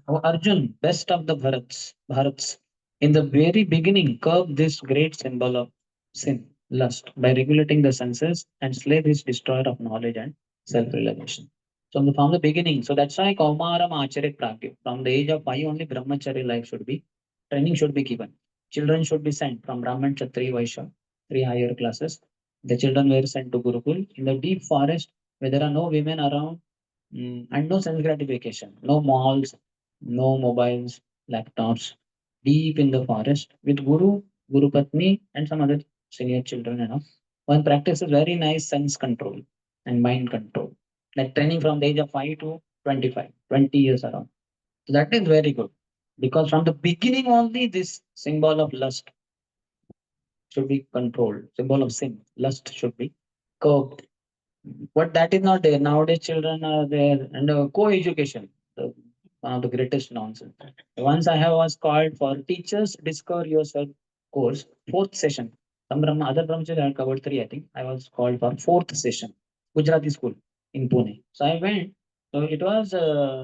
Oh, Arjun, best of the Bharats, in the very beginning, curb this great symbol of sin, lust, by regulating the senses and slay this destroyer of knowledge and self-realization. So from the beginning, so that's why Kaumaram Acharit Pragya. From the age of 5 only Brahmacharya life should be, training should be given. Children should be sent from Brahman, Kshatriya, Vaishya, three higher classes. The children were sent to Gurukul in the deep forest where there are no women around. And no sense gratification, no malls, no mobiles, laptops, deep in the forest with Guru, Guru Patni, and some other senior children. One practices very nice sense control and mind control, like training from the age of 5 to 25, 20 years around. So that is very good because from the beginning only this symbol of lust should be controlled, symbol of sin, lust should be curbed. But that is not there. Nowadays, children are there and co-education, one of the greatest nonsense. Once I have was called for teachers discover yourself course, fourth session. Some other brahmacharis had covered three, I think. I was called for fourth session, Gujarati school in Pune. So I went. So it was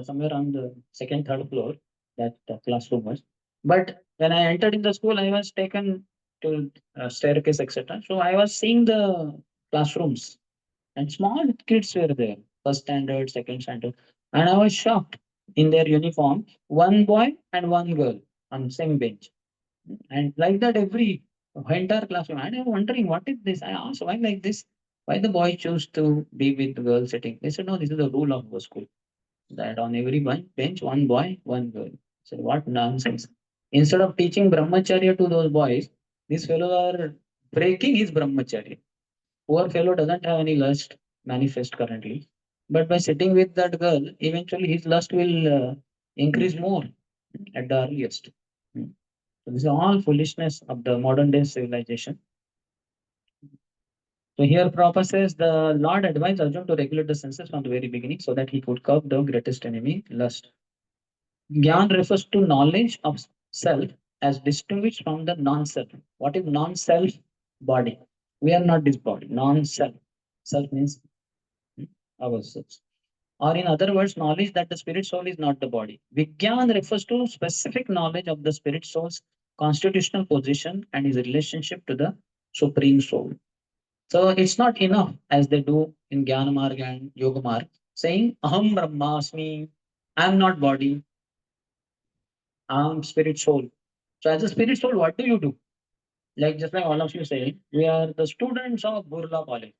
somewhere on the second, third floor that the classroom was. But when I entered in the school, I was taken to staircase, etc. So I was seeing the classrooms and small kids were there, first standard, second standard, and I was shocked. in their uniform, one boy and one girl on same bench. And like that, every entire classroom. And I'm wondering, what is this? I asked, why like this? Why the boy choose to be with the girl sitting? They said, no, this is the rule of the school. That on every bench, one boy, one girl. So what nonsense. Instead of teaching brahmacharya to those boys, these fellows are breaking his brahmacharya. Poor fellow doesn't have any lust manifest currently. But by sitting with that girl, eventually his lust will increase more at the earliest. Hmm. So this is all foolishness of the modern day civilization. So here Prabhupada says the Lord advised Arjuna to regulate the senses from the very beginning so that he could curb the greatest enemy, lust. Gyan refers to knowledge of self as distinguished from the non-self. What is non-self? Body. We are not this body. Non-self. Self means ourselves. Or in other words, knowledge that the spirit soul is not the body. Vigyan refers to specific knowledge of the spirit soul's constitutional position and his relationship to the supreme soul. So it's not enough as they do in Jnana Marga and Yoga Marga, saying Aham Brahmasmi, I am not body, I am spirit soul. So as a spirit soul, what do you do? Like just like all of you say, we are the students of Burla College.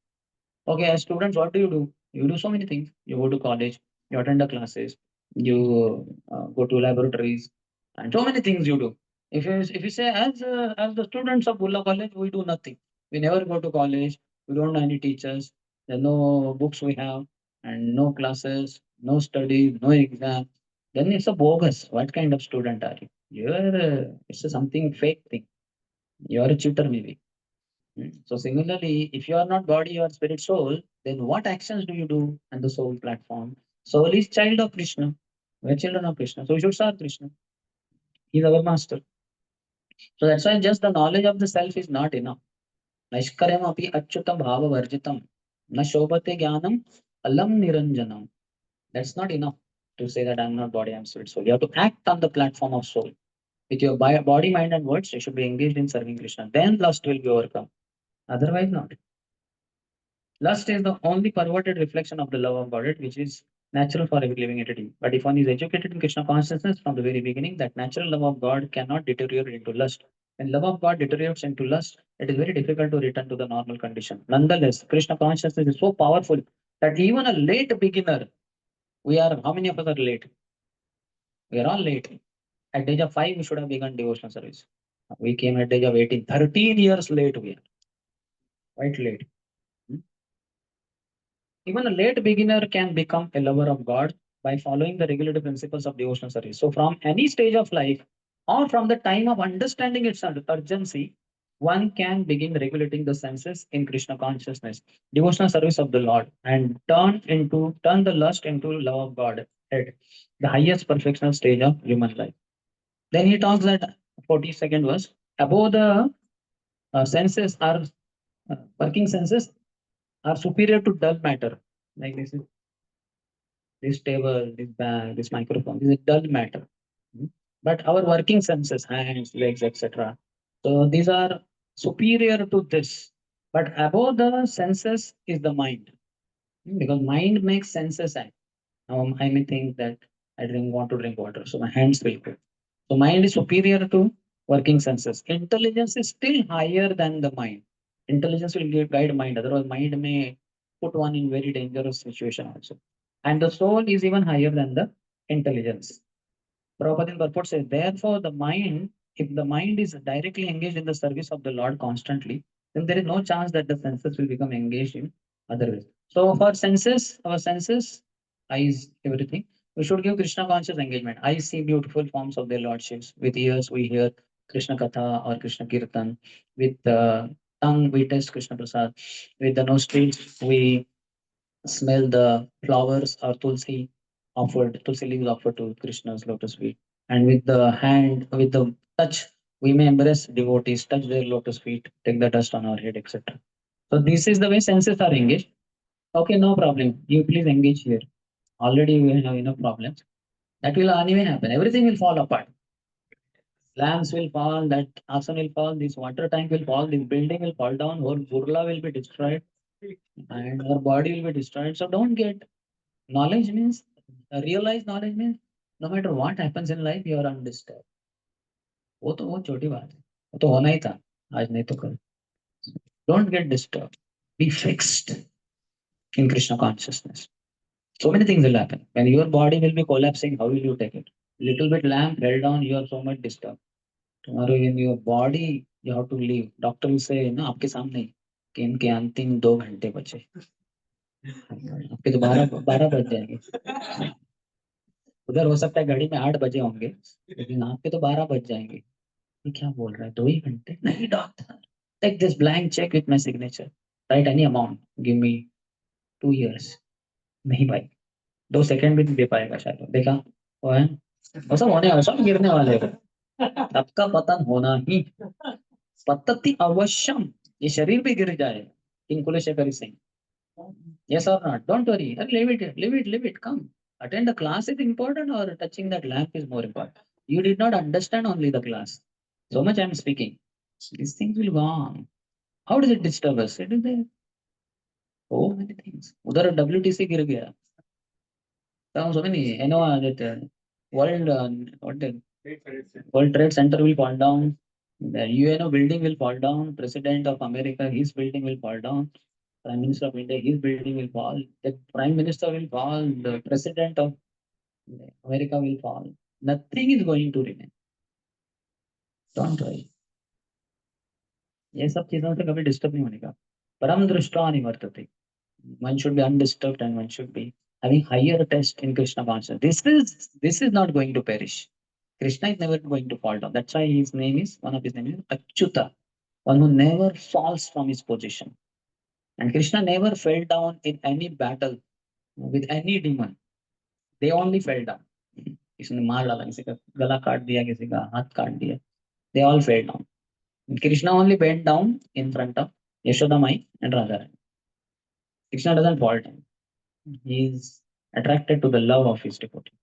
Okay, as students, what do? You do so many things. You go to college, you attend the classes, you go to laboratories, and so many things you do. If you say as the students of Bulla College, we do nothing. We never go to college. We don't know any teachers. There are no books we have, and no classes, no studies, no exam. Then it's a bogus. What kind of student are you? It's a something fake thing. You are a cheater maybe. So similarly, if you are not body, you are spirit soul, then what actions do you do on the soul platform? Soul is child of Krishna. We are children of Krishna. So we should serve Krishna. He is our master. So that's why just the knowledge of the self is not enough. Naishkaryam api achyutam bhava varjitam. Na shobhate jnanam alam niranjanam. That's not enough to say that I'm not body, I'm spirit soul. You have to act on the platform of soul. With your body, mind, and words, you should be engaged in serving Krishna. Then lust will be overcome. Otherwise, not. Lust is the only perverted reflection of the love of God, which is natural for every living entity. But if one is educated in Krishna consciousness from the very beginning, that natural love of God cannot deteriorate into lust. When love of God deteriorates into lust, it is very difficult to return to the normal condition. Nonetheless, Krishna consciousness is so powerful that even a late beginner, we are, how many of us are late? We are all late. At the age of 5, we should have begun devotional service. We came at the age of 18, 13 years late we are. Quite late. Even a late beginner can become a lover of God by following the regulative principles of devotional service. So, from any stage of life or from the time of understanding its urgency, one can begin regulating the senses in Krishna consciousness, devotional service of the Lord, and turn the lust into love of God at the highest perfectional stage of human life. Then he talks that 42nd verse above the senses are working senses are superior to dull matter. Like this table, this bag, this microphone, this is dull matter. Mm. But our working senses, hands, legs, etc. So these are superior to this. But above the senses is the mind. Because mind makes senses act. I may think that I didn't want to drink water, so my hands will go. So mind is superior to working senses. Intelligence is still higher than the mind. Intelligence will guide mind, otherwise mind may put one in very dangerous situation also. And the soul is even higher than the intelligence. Prabhupada in purport says, therefore, if the mind is directly engaged in the service of the Lord constantly, then there is no chance that the senses will become engaged in other ways. So, for senses, our senses, eyes, everything, we should give Krishna conscious engagement. I see beautiful forms of their lordships. With ears, we hear Krishna Katha or Krishna Kirtan. With the tongue, we taste Krishna Prasad. With the nostrils, we smell the flowers or tulsi leaves offered to Krishna's lotus feet. And with the hand, with the touch, we may embrace devotees, touch their lotus feet, take the dust on our head, etc. So this is the way senses are engaged. Okay, no problem. You please engage here. Already we have enough problems. That will anyway happen. Everything will fall apart. Lamps will fall, that asan will fall, this water tank will fall, this building will fall down, whole burla will be destroyed, and our body will be destroyed. So don't get knowledge means realized knowledge means No matter what happens in life, you are undisturbed. वो तो बहुत छोटी बात है, वो तो होना ही था, आज नहीं तो कल. Don't get disturbed. Be fixed in Krishna consciousness. So many things will happen. When your body will be collapsing, how will you take it? Little bit lamp fell down, you are so much disturbed. Tomorrow in your body, you have to leave. Doctor will say, ना आपके सामने कि इनके अंतिम 2 घंटे बचे. आपके तो 12 बज जाएंगे. उधर हो सकता है घड़ी में 8 बजे होंगे, लेकिन आपके तो 12 बज जाएंगे. ये क्या बोल रहा है, 2 ही घंटे? नहीं doctor, take this blank cheque with my signature, write any amount, give me 2 years. नहीं भाई, 2 सेकंड भी नहीं दे पाएगा शायद. देखा वो है, वो सब होने वाला, सब गिरने वाले हैं. सबका पतन होना ही, पतति अवश्यम. ये शरीर भी गिर जाए. इन Kulasekhara Singh, yes or not? Don't worry, leave it, leave it, leave it. Come attend the class is important, or touching that lamp is more important? You did not understand only the class. So much I'm speaking, these things will go on. How does it disturb us? It is there. So many things. उधर WTC गिर गया. So many, I know that world, what the World Trade Center will fall down. The UNO building will fall down. President of America, his building will fall down. Prime Minister of India, his building will fall. The Prime Minister will fall. The President of America will fall. Nothing is going to remain. Don't worry. ये सब चीजों से कभी disturb नहीं होने का. परम दृष्टवा निवर्तते. One should be undisturbed and one should be having higher taste in Krishna consciousness. This is not going to perish. Krishna is never going to fall down. That's why his name is, one of his name is Achyuta, one who never falls from his position. And Krishna never fell down in any battle with any demon. They only fell down. किसी ने मार डाला, किसी का गला काट दिया, किसी का हाथ काट दिया. They all fell down. Krishna only bent down in front of Yashoda Mai and Radha. Krishna doesn't fall down. He is attracted to the love of his devotee.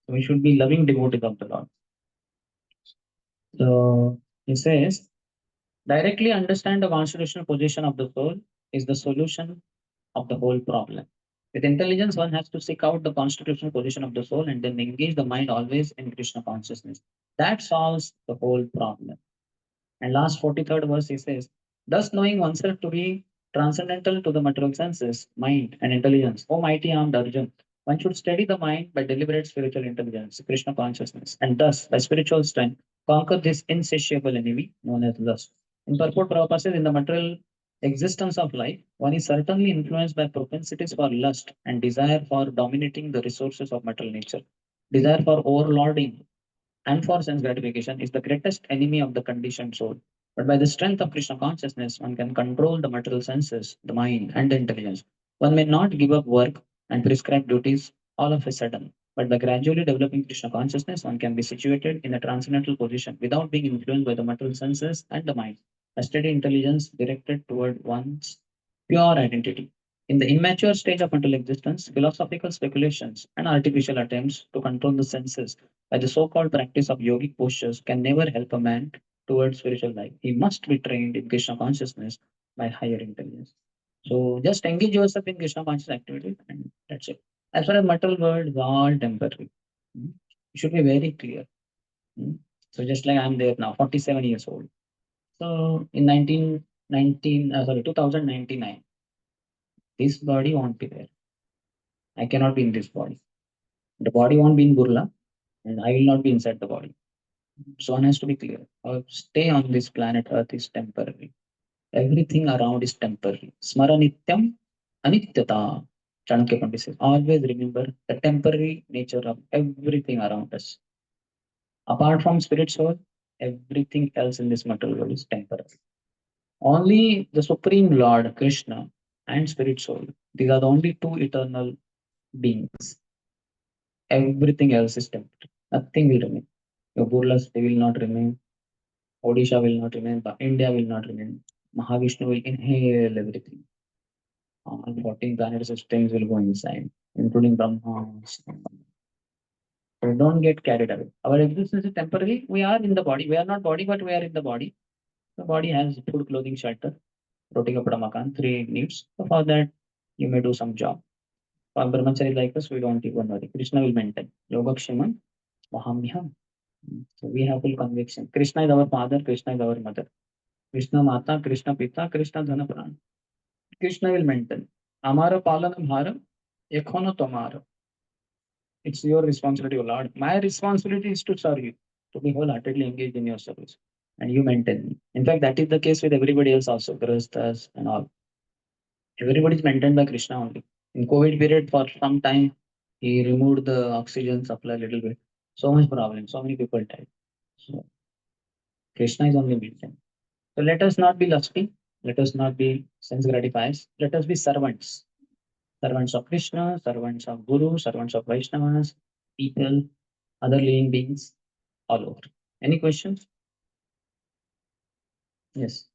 So we should be loving devotees of the Lord. So he says, directly understand the constitutional position of the soul is the solution of the whole problem. With intelligence, one has to seek out the constitutional position of the soul and then engage the mind always in Krishna consciousness. That solves the whole problem. And last 43rd verse, he says, thus knowing oneself to be transcendental to the material senses, mind, and intelligence, O mighty armed Arjun, one should steady the mind by deliberate spiritual intelligence, Krishna consciousness, and thus, by spiritual strength, conquer this insatiable enemy known as lust. In purport, Prabhupada says, in the material existence of life, one is certainly influenced by propensities for lust and desire for dominating the resources of material nature. Desire for overlording and for sense gratification is the greatest enemy of the conditioned soul. But by the strength of Krishna consciousness, one can control the material senses, the mind, and the intelligence. One may not give up work and prescribed duties all of a sudden, but by gradually developing Krishna consciousness, one can be situated in a transcendental position without being influenced by the material senses and the mind. A steady intelligence directed toward one's pure identity. In the immature stage of mental existence, philosophical speculations and artificial attempts to control the senses by the so-called practice of yogic postures can never help a man towards spiritual life. He must be trained in Krishna consciousness by higher intelligence. So just engage yourself in Krishna conscious activity and that's it. As far as material world is all temporary. Mm. You should be very clear. Mm. So just like I'm there now, 47 years old. So in 2099, this body won't be there. I cannot be in this body. The body won't be in Burla, and I will not be inside the body. So one has to be clear. Our stay on this planet Earth is temporary. Everything around is temporary. Smaranityam anityata. Chanakya Pandit says, always remember the temporary nature of everything around us. Apart from spirit soul, everything else in this material world is temporary. Only the Supreme Lord, Krishna, and spirit soul, these are the only two eternal beings. Everything else is temporary. Nothing will remain. Your Burlas, they will not remain. Odisha will not remain. India will not remain. Mahavishnu will inhale everything. All 14 planet systems will go inside, including Brahma. So don't get carried away. Our existence is temporary. We are in the body. We are not body, but we are in the body. The body has food, clothing, shelter, roti, kapda, makan, three needs. So for that, you may do some job. For brahmachari like us, we don't even worry. Krishna will maintain. Yoga Ksheman. Vahamyam. So we have full conviction. Krishna is our father, Krishna is our mother. Krishna Mata, Krishna Pita, Krishna Dhanapran. Krishna will maintain. Amara Palana Bhara, Ekhono Tomara. It's your responsibility, O Lord. My responsibility is to serve you, to be wholeheartedly engaged in your service. And you maintain me. In fact, that is the case with everybody else also, Grahasthas and all. Everybody is maintained by Krishna only. In COVID period, for some time, he removed the oxygen supply a little bit. So much problem. So many people died. So Krishna is only maintained. So let us not be lusty. Let us not be sense gratifiers. Let us be servants. Servants of Krishna, servants of Guru, servants of Vaishnavas, people, other living beings all over. Any questions? Yes.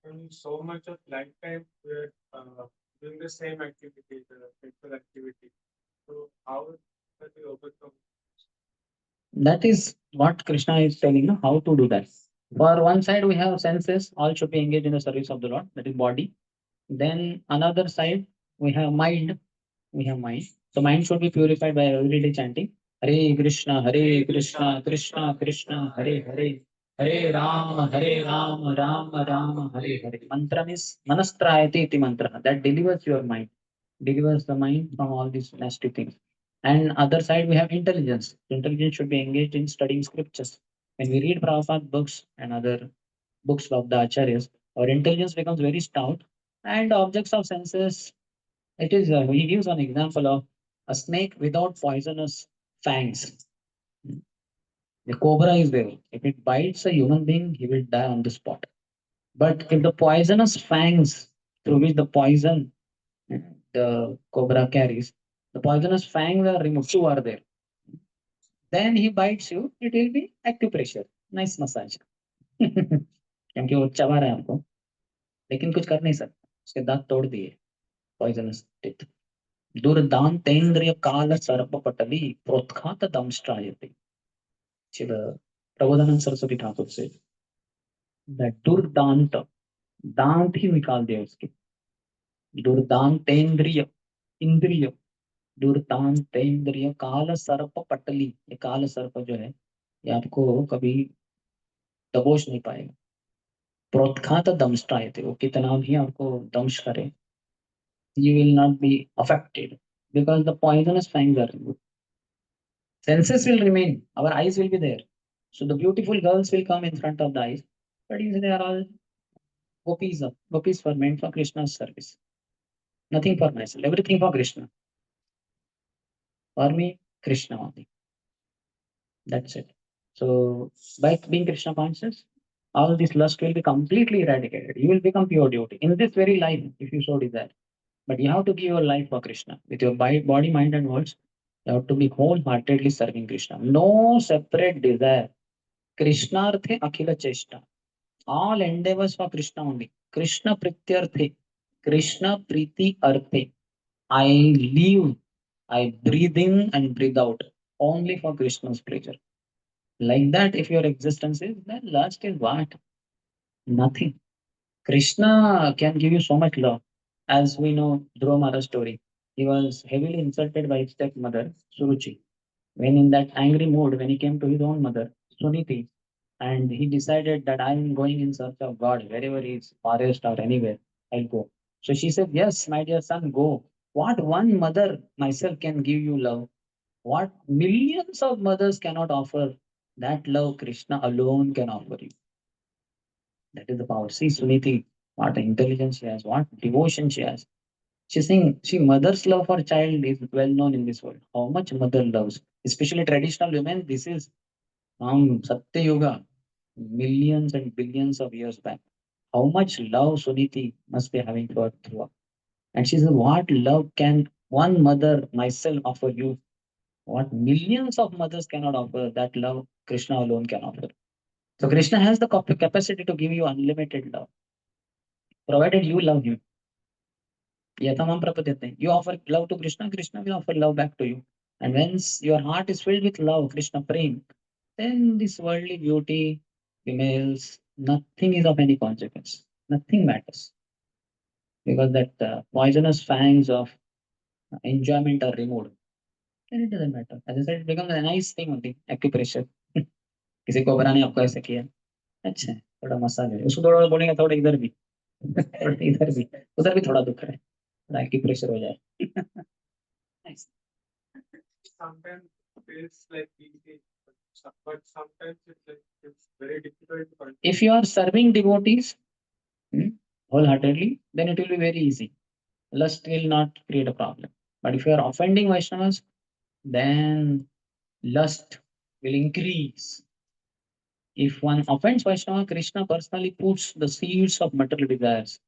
And so much of lifetime we're doing the same activity, the sexual activity. So how can we overcome? That is what Krishna is telling, no? How to do that. For one side, we have senses, all should be engaged in the service of the Lord, that is body. Then another side, we have mind. We have mind. So mind should be purified by everyday chanting. Hare Krishna, Krishna Krishna, Hare Hare, Hare Rama, Rama Rama, Hare Hare. Mantra means manastrayati iti mantra. That delivers your mind, delivers the mind from all these nasty things. And other side, we have intelligence. Intelligence should be engaged in studying scriptures. When we read Prabhupada books and other books of the acharyas, our intelligence becomes very stout, and objects of senses, it is, he gives an example of a snake without poisonous fangs. The cobra is there. If it bites a human being, he will die on the spot. But if the poisonous fangs through which the poison the cobra carries, the poisonous fangs are removed, two are there. Then he bites you, it will be acupressure, nice massage. क्योंकि वो चबा रहा है हमको, लेकिन कुछ कर नहीं सकता, उसके दांत तोड़ दिए, पॉइजनस टिथ. दुर्दांतेन्द्रिय काल सर्प पटली प्रोत्खात दंष्ट्रायते. शिव प्रबोधानंद सरस्वती ठाकुर से दैट दुर्दांत, दांत ही निकाल दिया उसके. दुर्दांतेन्द्रिय, इंद्रिय, दुर्दांतेन्द्रिय काल सर्प पटली. ये काल सर्प जो है, ये आपको कभी दबोच नहीं पाएगा. प्रोत्खात दंष्ट्रायते, वो कितना भी आपको दंश करे, you will not be affected because the poisonous fangs are removed. Senses will remain, our eyes will be there. So the beautiful girls will come in front of the eyes, but usually they are all gopis. Gopis for meant for Krishna's service. Nothing for myself, everything for Krishna. For me, Krishna only. That's it. So by being Krishna conscious, all this lust will be completely eradicated. You will become pure devotee in this very life if you so desire. But you have to give your life for Krishna with your body, mind, and words. You have to be wholeheartedly serving Krishna. No separate desire. Krishnarthe akhila cheshta. All endeavors for Krishna only. Krishna prityarthe. Krishna priti arthe. I live, I breathe in and breathe out only for Krishna's pleasure. Like that, if your existence is, then lust is what? Nothing. Krishna can give you so much love. As we know, Dhruva Maharaj's story, he was heavily insulted by his stepmother, Suruchi. When in that angry mood, when he came to his own mother, Suniti, and he decided that I am going in search of God, wherever he is, forest or anywhere, I'll go. So she said, yes, my dear son, go. What one mother myself can give you love, what millions of mothers cannot offer, that love Krishna alone can offer you. That is the power. See, Suniti, what intelligence she has, what devotion she has. She's saying, see, mother's love for child is well known in this world. How much mother loves, especially traditional women. This is Satya Yoga, millions and billions of years back. How much love Suniti must be having for Dhruva. And she says, what love can one mother myself offer you? What millions of mothers cannot offer, that love Krishna alone can offer. So Krishna has the capacity to give you unlimited love, provided you love him. Yatamam prapadyate. You offer love to Krishna, Krishna will offer love back to you. And once your heart is filled with love, Krishna praying, then this worldly beauty, females, nothing is of any consequence. Nothing matters. Because that poisonous fangs of enjoyment are removed. It doesn't matter. As I said, it becomes a nice thing only. Acupressure. किसी cobra ने आपको ऐसे किया, अच्छा है, थोड़ा massage है, उसको थोड़ा बोलेंगे थोड़ा इधर भी, थोड़ा इधर भी, उधर भी थोड़ा दुख है, थोड़ा acupressure हो जाए. Nice. Sometimes feels like easy, but sometimes it's very difficult to control. If you are serving devotees hmm, wholeheartedly, then it will be very easy. Lust will not create a problem. But if you are offending Vaishnavas, then lust will increase. If one offends Vaishnava, Krishna personally puts the seeds of material desires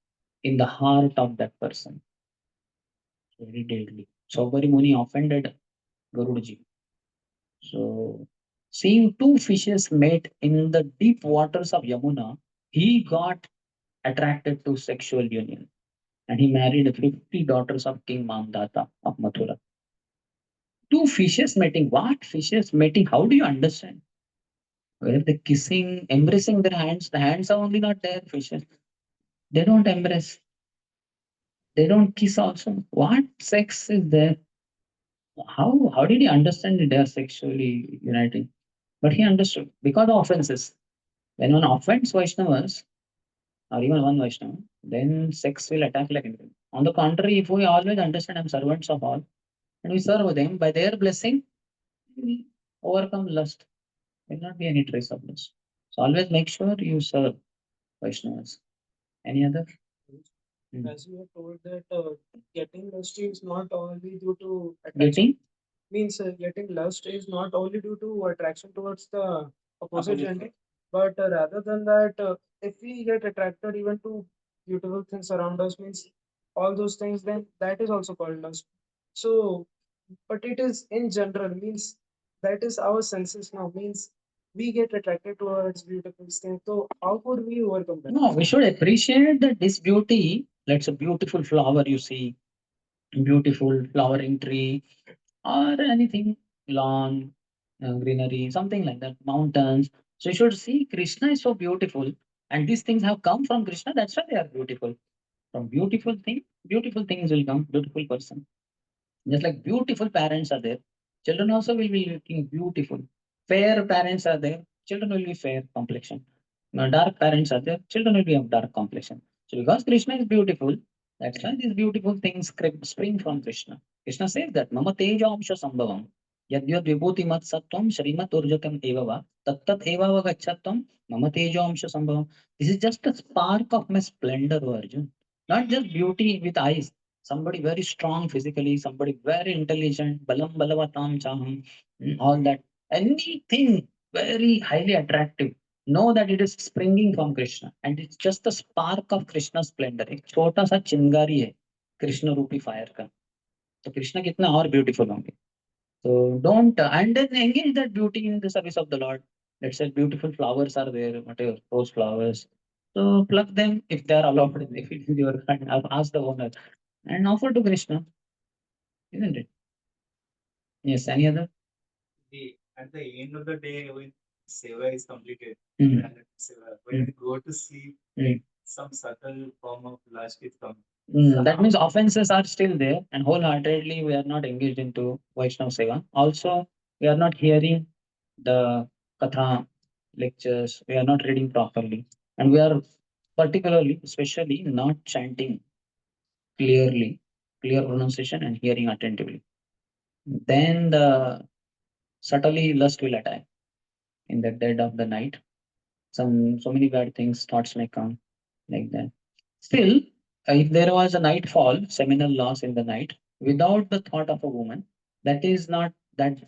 in the heart of that person. Very deadly. Saubari Muni offended Garudaji. So, seeing two fishes mate in the deep waters of Yamuna, he got attracted to sexual union and he married 50 daughters of King Mandata of Mathura. Two fishes mating. What fishes mating? How do you understand? Where the kissing, embracing their hands, the hands are only not there, fishes. They don't embrace. They don't kiss also. What sex is there? How did he understand that they are sexually uniting? But he understood because of offenses. When one offends Vaishnavas, or even one Vaishnava, then sex will attack like anything. On the contrary, if we always understand I'm servants of all, and we serve them, by their blessing, we overcome lust. There will not be any trace of lust. So always make sure you serve Vaishnavas. Any other? As you have told that getting lust is not only due to attraction, Getting? means getting lust is not only due to attraction towards the opposite Opposite. gender, but rather than that, if we get attracted even to beautiful things around us, means all those things, then that is also called lust. So, but it is in general, means that is our senses now, means we get attracted towards beautiful things. So, how could we overcome that? No, we should appreciate that this beauty. Let's a beautiful flower you see, beautiful flowering tree, or anything, lawn, greenery, something like that, mountains. So you should see Krishna is so beautiful, and these things have come from Krishna. That's why they are beautiful. From beautiful things will come. Beautiful person. Just like beautiful parents are there, children also will be looking beautiful. Fair parents are there, children will be fair complexion. Dark parents are there, children will be of dark complexion. So because Krishna is beautiful, that's why these beautiful things spring from Krishna. Krishna says that Mama Tejamsha Sambhavam. Yadyad Vibhuti Mat Sattvam Shrimat Urjakam Evava Tattat Evava Gachatvam Mama Tejamsha Sambhavam. This is just a spark of my splendor, O Arjun. Not just beauty with eyes, somebody very strong physically, somebody very intelligent, balam balavatam chaham, all that. Anything very highly attractive. Know that it is springing from Krishna and it's just the spark of Krishna's splendor. एक छोटा सा चिंगारी है कृष्ण रूपी fire का. तो कृष्ण कितना और ब्यूटीफुल होंगे. So don't and then engage that beauty in the service of the Lord. Let's say beautiful flowers are there, whatever rose flowers. So pluck them if they are allowed. If it is your kind, ask the owner and offer to Krishna, isn't it? Yes. Any other? At the end of the day, when seva is completed, Mhm. and seva, when we go to sleep, Mm. some subtle form of lust is coming. That means offenses are still there, and wholeheartedly we are not engaged into Vaishnava Seva. Also, we are not hearing the Katha lectures, we are not reading properly, and we are particularly, especially, not chanting clearly, clear pronunciation, and hearing attentively. Then the subtly lust will attack in the dead of the night. So many bad things, thoughts may come like that. Still, if there was a nightfall, seminal loss in the night, without the thought of a woman, that is not that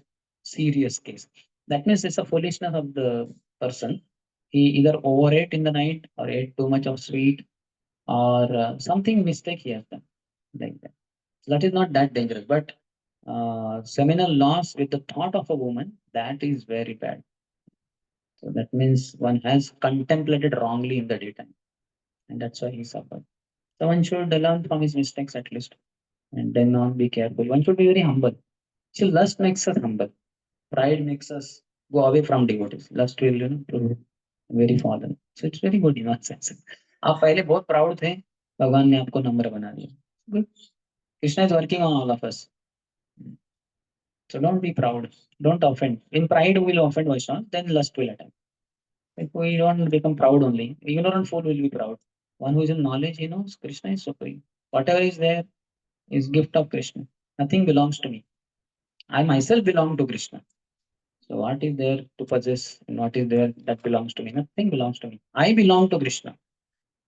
serious case. That means it's a foolishness of the person. He either overate in the night or ate too much of sweet or something mistake he has done like that. So that is not that dangerous. But seminal loss with the thought of a woman, that is very bad. So that means one has contemplated wrongly in the daytime, and that's why he suffered. So one should learn from his mistakes at least, and then on be careful. One should be very humble. See, lust makes us humble. Pride makes us go away from devotees. Lust will, to very fallen. So it's very good in one sense. आप पहले बहुत proud थे, भगवान ने आपको नम्र बना दिया. Good. Krishna is working on all of us. So don't be proud. Don't offend. In pride, we will offend Vaishnavas, then lust will attack. If we don't become proud only, ignorant fool will be proud. One who is in knowledge, he knows Krishna is supreme. Whatever is there is gift of Krishna. Nothing belongs to me. I myself belong to Krishna. So what is there to possess and what is there that belongs to me? Nothing belongs to me. I belong to Krishna.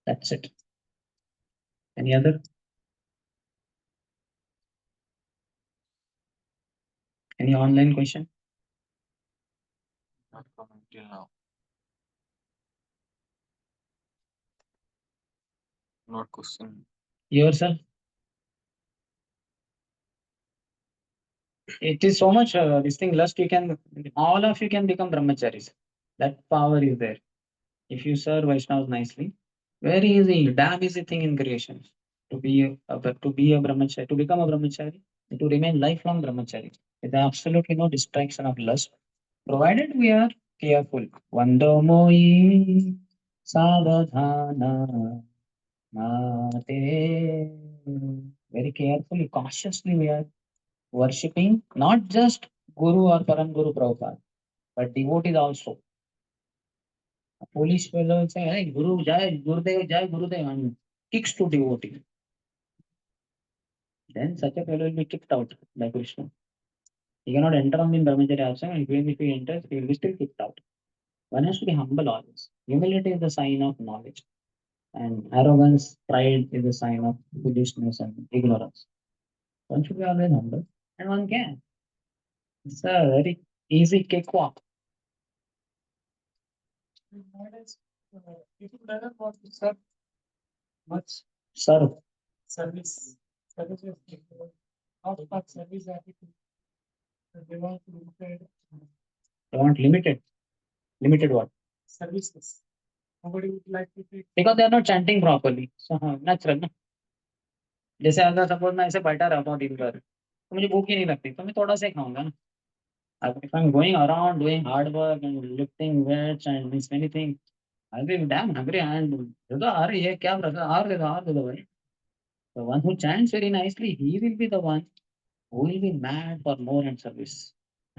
That's it. Any other? Any online question? Not coming till now. Not question. Yourself? It is so much this thing lust. You can all of you can become brahmacharis. That power is there. If you serve Vaishnavas nicely, very easy, damn easy thing in creation. To be a brahmachari, to become a brahmachari, to remain lifelong brahmachari, with absolutely no distraction of lust, provided we are careful. Vandamoyi sadhana mate. Very carefully, cautiously, we are worshipping not just Guru or Param Guru Prabhupada, but devotees also. A foolish fellow will say, hey, Guru Jai, Gurudev, and kicks to devotee. Then such a fellow will be kicked out by Krishna. He cannot enter on in Brahmacharya ashram, and even if he enters, he will be still kicked out. One has to be humble always. Humility is the sign of knowledge, and arrogance, pride is the sign of foolishness and ignorance. One should be always humble, and one can. It's a very easy cakewalk. Nowadays, people doesn't want to serve much Serve. service. Service is difficult. Not much service attitude. They want to look at They want limited. Limited what? services. Nobody would like to take. Because they are not chanting properly. So natural ना. जैसे अगर suppose मैं ऐसे बैठा रहता हूँ दिन भर तो मुझे भूख ही नहीं लगती तो मैं थोड़ा सा ही खाऊंगा ना. If I'm going around doing hard work and lifting weights and this many things, I'll be damn hungry and अरे ये क्या प्रसाद और दे दो भाई. The one who chants very nicely, he will be the one who will be mad for more and service.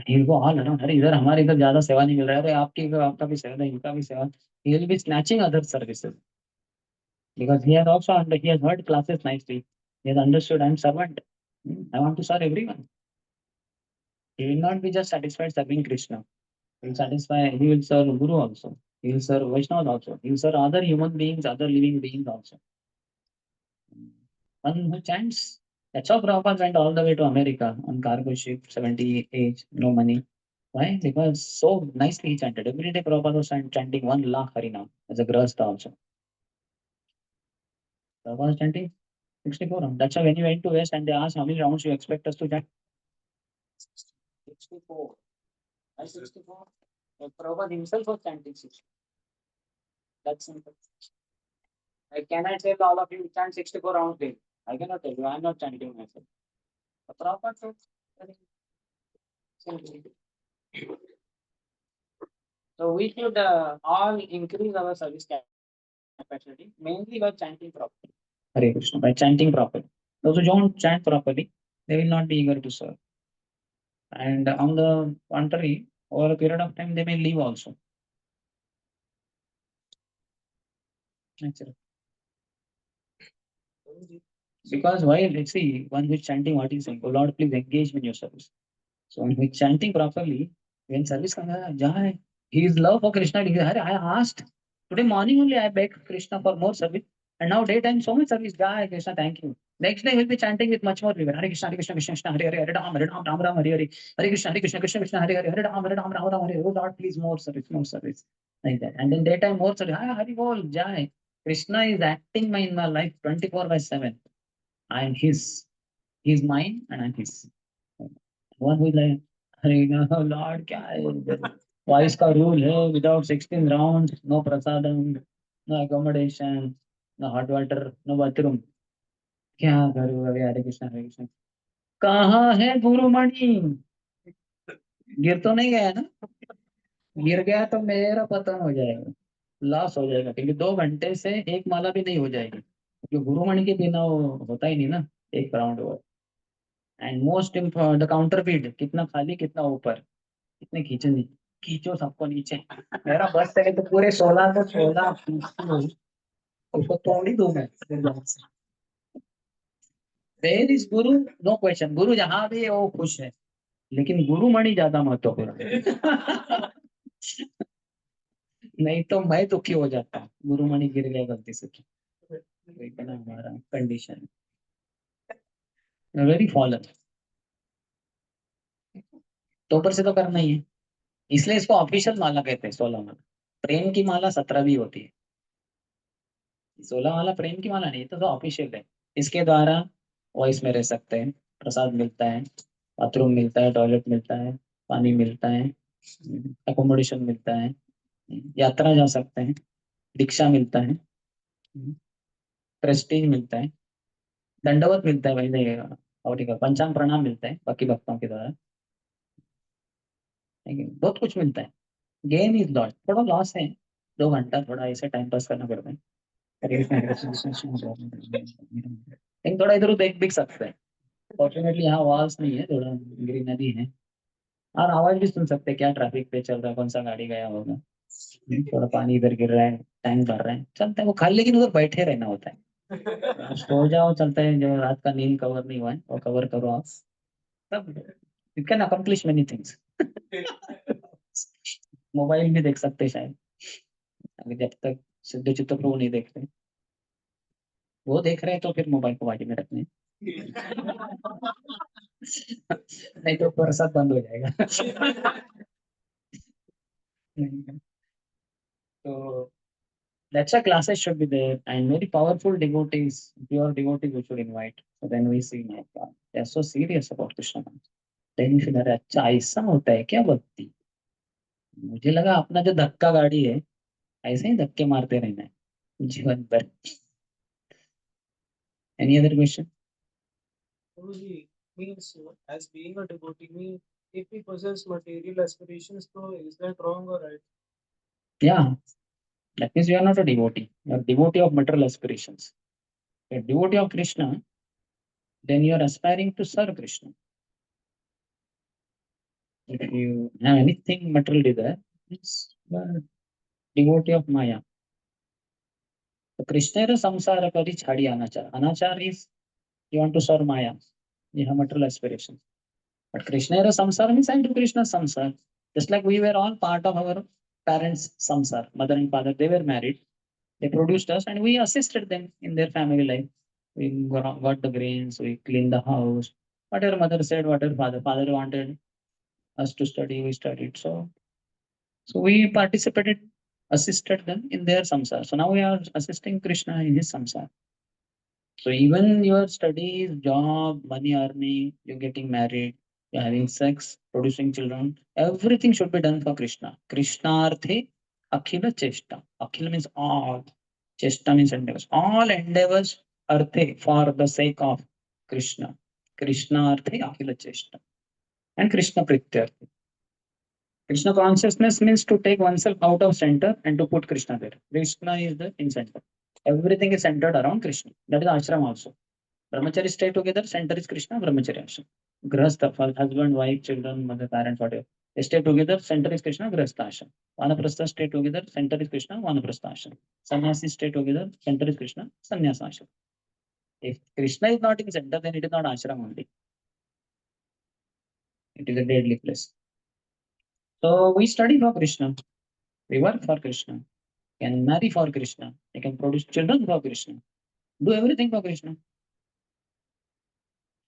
He'll go all around. अरे इधर हमारे इधर ज्यादा सेवा नहीं मिल रहा है. अरे आपका भी सेवा इनका भी सेवा. He will be snatching other services because he has heard classes nicely. He has understood I'm servant. I want to serve everyone. He will not be just satisfied serving Krishna. He will serve Guru also. He will serve Vaishnava also. He will serve other human beings, other living beings also. One who chants. That's how Prabhupada went all the way to America on cargo ship, 70 age, no money. Why? Because so nicely he chanted. Every day Prabhupada was chanting 1 lakh Harinam as a grahastha also. Prabhupada was chanting 64 rounds. That's why when he went to West and they asked how many rounds you expect us to chant? 64. Why 64? Prabhupada himself was chanting 64. That's simple. I cannot tell all of you chant 64 rounds daily. I cannot tell you. I am not chanting myself. The Prabhupada said, very simply. So we should all increase our service capacity, mainly by chanting properly. Hare Krishna, by chanting properly. Those who don't chant properly, they will not be eager to serve. And on the contrary, over a period of time, they may leave also. Natural. Because why? Let's see, one who is chanting what he's saying, oh Lord, please engage me in your service. So when he's chanting properly, when service comes, Jai, his love for Krishna, I asked, today morning only I begged Krishna for more service, and now daytime so much service, Jai, Krishna, thank you. Next day he'll be chanting with much more vigor, Hare Krishna, Krishna, Krishna, Hare Hare, Hare Ram, Ram Ram, Hare Hare, Hare Krishna, Krishna, Krishna, Hare Hare, Hare Ram, Ram Ram, Hare Hare, oh Lord, please more service, like that. And then daytime more service, Hari Bol, Jai. Krishna is acting in my life 24/7. I am his. He is mine and I'm his. One who is like, अरे no, Lord, क्या है इधर? Wise का rule है without 16 rounds, no prasadam, no accommodation, no hot water, no bathroom. क्या करूँ अभी हरे कृष्ण हरे कृष्ण. कहाँ है गुरुमणि? गिर तो नहीं गया ना? गिर गया तो मेरा पतन हो जाएगा, लॉस हो जाएगा क्योंकि 2 घंटे से एक माला भी नहीं हो जाएगी क्योंकि गुरुमणि के बिना वो होता ही नहीं ना एक राउंड वो. And most important the counter feed, कितना खाली कितना ऊपर, कितने खींचे नहीं, खींचो सबको नीचे। मेरा बस चले तो पूरे 16 तो 16 उसको तोड़ ही दूं मैं। Where is Guru, no question, गुरु जहां भी है वो खुश है, लेकिन गुरुमणि ज्यादा महत्वपूर्ण है। नहीं तो मैं दुखी हो जाता, गुरुमणि गिर गया गलती से, तो इतना हमारा कंडीशन वेरी फॉलन। तो ऊपर से तो करना ही है, इसलिए इसको ऑफिशियल माला कहते हैं, 16 माला। प्रेम की माला 17 भी होती है, 16 माला प्रेम की माला नहीं, तो ऑफिशियल है। इसके द्वारा वॉइस में रह सकते हैं, प्रसाद मिलता है, बाथरूम मिलता है, टॉयलेट मिलता है, पानी मिलता है, अकोमोडेशन मिलता है, यात्रा जा सकते हैं, दीक्षा मिलता है, प्रेस्टीज मिलता है, दंडवत मिलता है, भाई नहीं, और ठीक है, पंचांग प्रणाम मिलता है बाकी भक्तों के द्वारा, लेकिन बहुत कुछ मिलता है। गेन इज लॉस, थोड़ा लॉस है, 2 घंटा थोड़ा ऐसे टाइम पास करना पड़ता है। लेकिन थोड़ा इधर देख भी सकते हैं, फॉर्चुनेटली यहाँ वॉल्स नहीं है, थोड़ा ग्रीनरी है, और आवाज भी सुन सकते हैं, क्या ट्रैफिक पे चल रहा है, कौन सा गाड़ी गया होगा, थोड़ा पानी इधर गिर रहा है, टैंक भर रहे हैं, चलता है वो खाली, लेकिन उधर बैठे रहना होता है। आप सो जाओ, चलता है, जो रात का नींद कवर नहीं हुआ है वो कवर करो आप, तब you can accomplish many things. Mobile भी देख सकते हैं शायद, अगर जब तक सिद्ध चित्त प्रभु नहीं देखते, वो देख रहे हैं तो फिर मोबाइल को बाजू में रखने हैं। नहीं तो प्रसाद बंद हो जाएगा। तो that's why classes should be there, and very powerful devotees, pure devotees we should invite. So then we see, my God, they are so serious about Krishna. Then you should, अरे अच्छा ऐसा होता है क्या भक्ति, मुझे लगा अपना जो धक्का गाड़ी है ऐसे ही धक्के मारते रहना है जीवन भर। Any other question? Guruji, means as being a devotee, means if we possess material aspirations, so is that wrong or right? Yeah, that means you are not a devotee, you are a devotee of material aspirations. A devotee of Krishna, then you are aspiring to serve Krishna. If you have anything material desire, it's you are a devotee of Maya. तो कृष्ण संसार करी छाड़ी अनाचार, अनाचार is you want to serve Maya, you have material aspirations. But Krishna era samsara means I do Krishna samsara. Just like we were all part of our parents' samsara, mother and father, they were married, they produced us, and we assisted them in their family life. We got the grains, we cleaned the house. Whatever mother said, whatever father wanted us to study, we studied. So we participated, assisted them in their samsara. So now we are assisting Krishna in his samsara. So even your studies, job, money earning, you're getting married, you're having sex, producing children, everything should be done for Krishna. Krishnarthe Akhila Cheshta. Akhila means all. Cheshta means endeavors. All endeavors arthe for the sake of Krishna. Krishnarthe Akhila Cheshta. And Krishna Prityarthe. Krishna consciousness means to take oneself out of center and to put Krishna there. Krishna is the in center. Everything is centered around Krishna. That is ashram also. Brahmachari stay together, center is Krishna, Brahmachari ashram. Grahastha, husband, wife, children, mother, parents, whatever. They stay together, center is Krishna, Grahastha ashram. Vanaprastha stay together, center is Krishna, Vanaprastha ashram. Sannyasi stay together, center is Krishna, Sannyasa ashram. If Krishna is not in center, then it is not ashram only. It is a deadly place. So we study for Krishna, we work for Krishna, can marry for Krishna, we can produce children for Krishna, do everything for Krishna.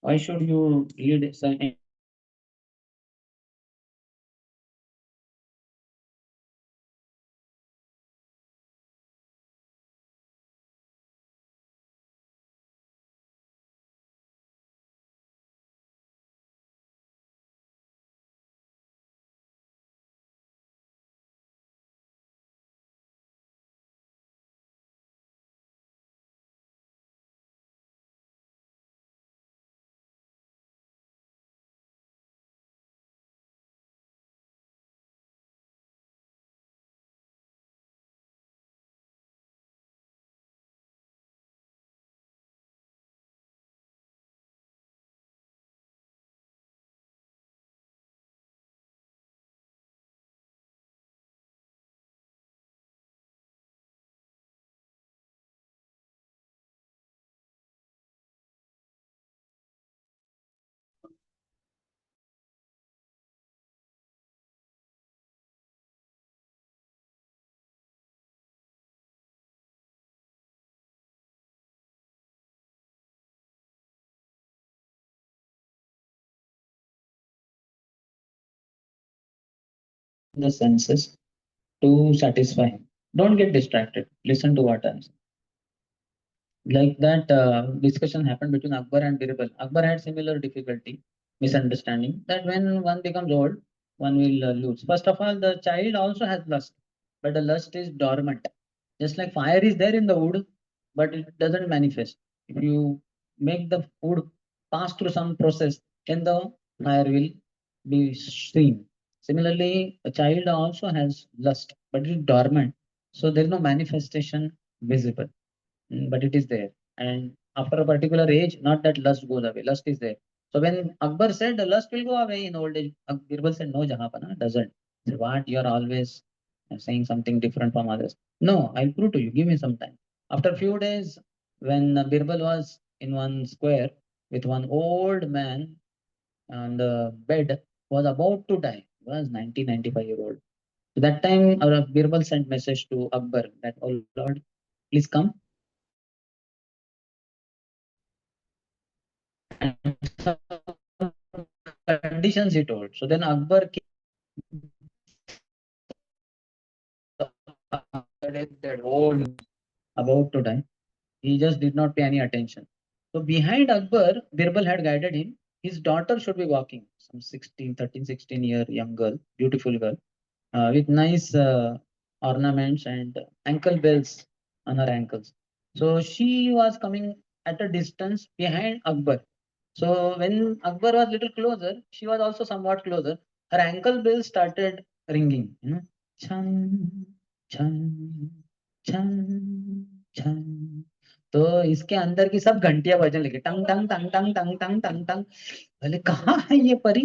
Why should you lead the senses to satisfy him. Don't get distracted. Listen to what I'm saying. Like that discussion happened between Akbar and Birbal. Akbar had similar difficulty, misunderstanding that when one becomes old, one will lose. First of all, the child also has lust, but the lust is dormant. Just like fire is there in the wood, but it doesn't manifest. If you make the wood pass through some process, then the fire will be seen. Similarly, a child also has lust, but it is dormant. So there is no manifestation visible. But it is there. And after a particular age, not that lust goes away, lust is there. So when Akbar said the lust will go away in old age, Birbal said, no, Jahapana, doesn't. He said, what? You're always saying something different from others. No, I'll prove to you. Give me some time. After a few days, when Birbal was in one square with one old man on the bed, was about to die. He was 95 year old. So that time, our Birbal sent message to Akbar that, oh Lord, please come. And some conditions he told. So then Akbar that old about to die. He just did not pay any attention. So behind Akbar, Birbal had guided him. His daughter should be walking, some 16, 13, 16-year young girl, beautiful girl, with nice ornaments and ankle bells on her ankles. So she was coming at a distance behind Akbar. So when Akbar was little closer, she was also somewhat closer. Her ankle bell started ringing, chan, chan, chan, chan. तो इसके अंदर की सब घंटियां बजने लगी, टंग टंग टंग टंग टंग टंग टंग टंग। बोले कहाँ है ये परी,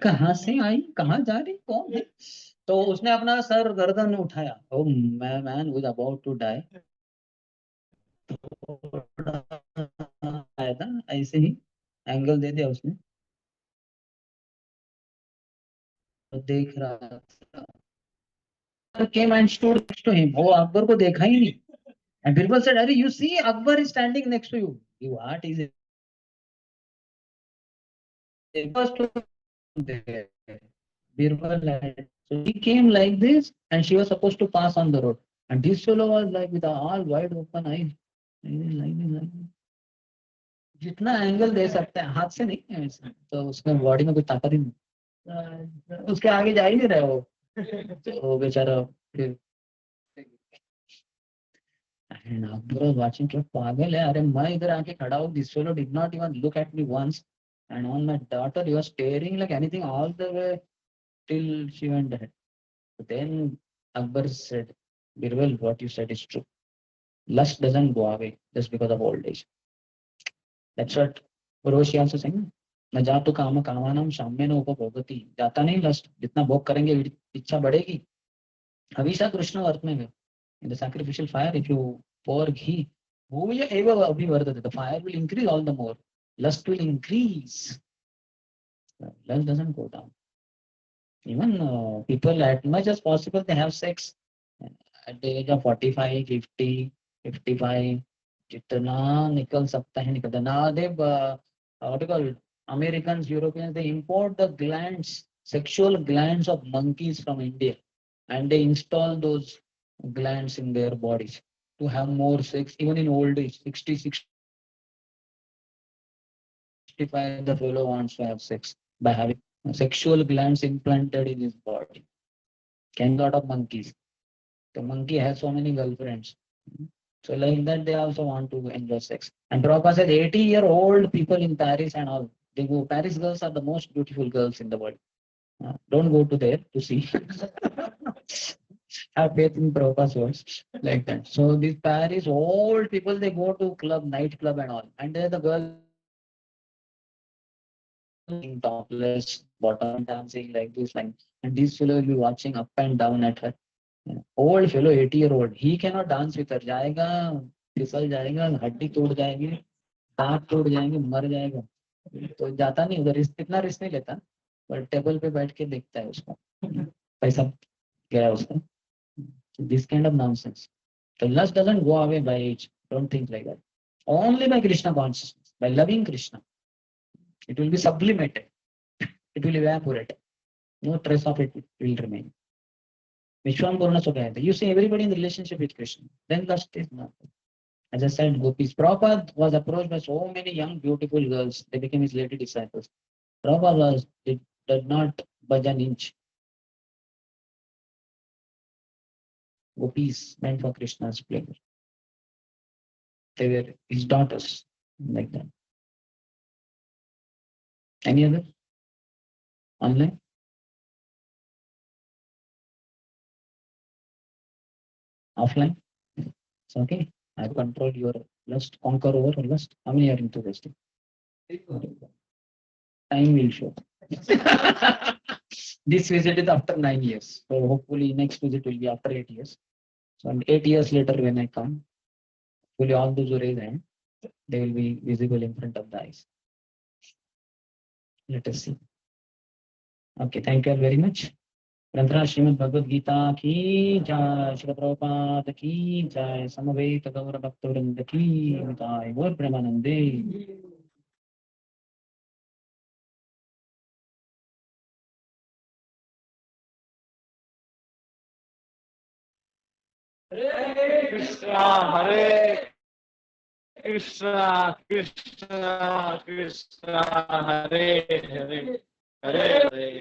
कहाँ से आई, कहाँ जा रही, कौन है? तो उसने अपना सर गर्दन उठाया, oh man was about to die, आया था ऐसे ही एंगल दे दिया उसने, तो देख रहा था, came and stood next to him, वो अकबर को देखा ही नहीं। And Birbal said, अरे you see Akbar is standing next to you. What is it? First there. Birbal had, so she came like this and she was supposed to pass on the road. And this fellow was like with all wide open eyes. Like this. जितना angle दे सकते हैं, हाथ से नहीं ऐसे, तो उसमें body में कुछ ताकत ही नहीं, उसके आगे जा ही नहीं रहे वो, तो वो बेचारा फिर and Akbar was watching, क्या पागल है, अरे मैं इधर आके खड़ा हूँ, this fellow did not even look at me once, and on my daughter he was staring like anything all the way till she went dead. Then Akbar said, Birbal, what you said is true. Lust doesn't go away just because of old age. That's what Uroshi also saying. न जातु काम कामानम साम्य न उपभोगति, जाता नहीं lust, जितना भोग करेंगे इच्छा बढ़ेगी। हविषा कृष्ण अर्थ में in the sacrificial fire, if you pour ghee, bhuya eva abhivardhate, the fire will increase all the more. Lust will increase. Lust doesn't go down. Even people, at much as possible, they have sex at the age of 45, 50, 55. जितना निकल सकता है निकलता। Now they what do you call it? Americans, Europeans, they import the glands, sexual glands of monkeys from India, and they install those glands in their bodies to have more sex, even in old age, 60, 65, the fellow wants to have sex by having sexual glands implanted in his body. Can lot of monkeys. The monkey has so many girlfriends. So like that, they also want to enjoy sex. And Prabhupada said 80-year-old people in Paris and all, they go, Paris girls are the most beautiful girls in the world. Don't go to there to see. Have faith in Prabhupada's words, like that. So these Paris old people, they go to club, night club and all. And there the girl in topless, bottom dancing like this, like, and this fellow will be watching up and down at her. Old fellow, 80-year-old, he cannot dance with her. जाएगा, फिसल जाएगा, हड्डी टूट जाएगी, हाथ टूट जाएंगे, मर जाएगा। तो जाता नहीं उधर, इतना रिस्क नहीं लेता, पर टेबल पे बैठ के देखता है उसको, पैसा गया उसका। This kind of nonsense. The lust doesn't go away by age. Don't think like that. Only by Krishna consciousness, by loving Krishna, it will be sublimated. It will evaporate. No trace of it will remain. Vishwan Purna Sugayata. You see everybody in the relationship with Krishna. Then lust is not. As I said, gopis. Prabhupada was approached by so many young, beautiful girls. They became his lady disciples. Prabhupada did not budge an inch. Gopis meant for Krishna's pleasure. They were his daughters, like that. Any other? Online? Offline? It's okay. I've controlled your lust, conquer over lust. How many are into lusting? Time will show. This visit is after 9 years. So hopefully next visit will be after 8 years. So 8 years later when I come, hopefully all those who raise hand, they will be visible in front of the eyes. Let us see. Okay, thank you all very much. ग्रंथराज Shrimad Bhagavad Gita की जय, श्रील प्रभुपाद की जय, समवेत गौर भक्त वृंद की जय, गौर प्रेमानंदे। Hare Krishna, Krishna Krishna, Krishna Hare Hare, Hare Hare.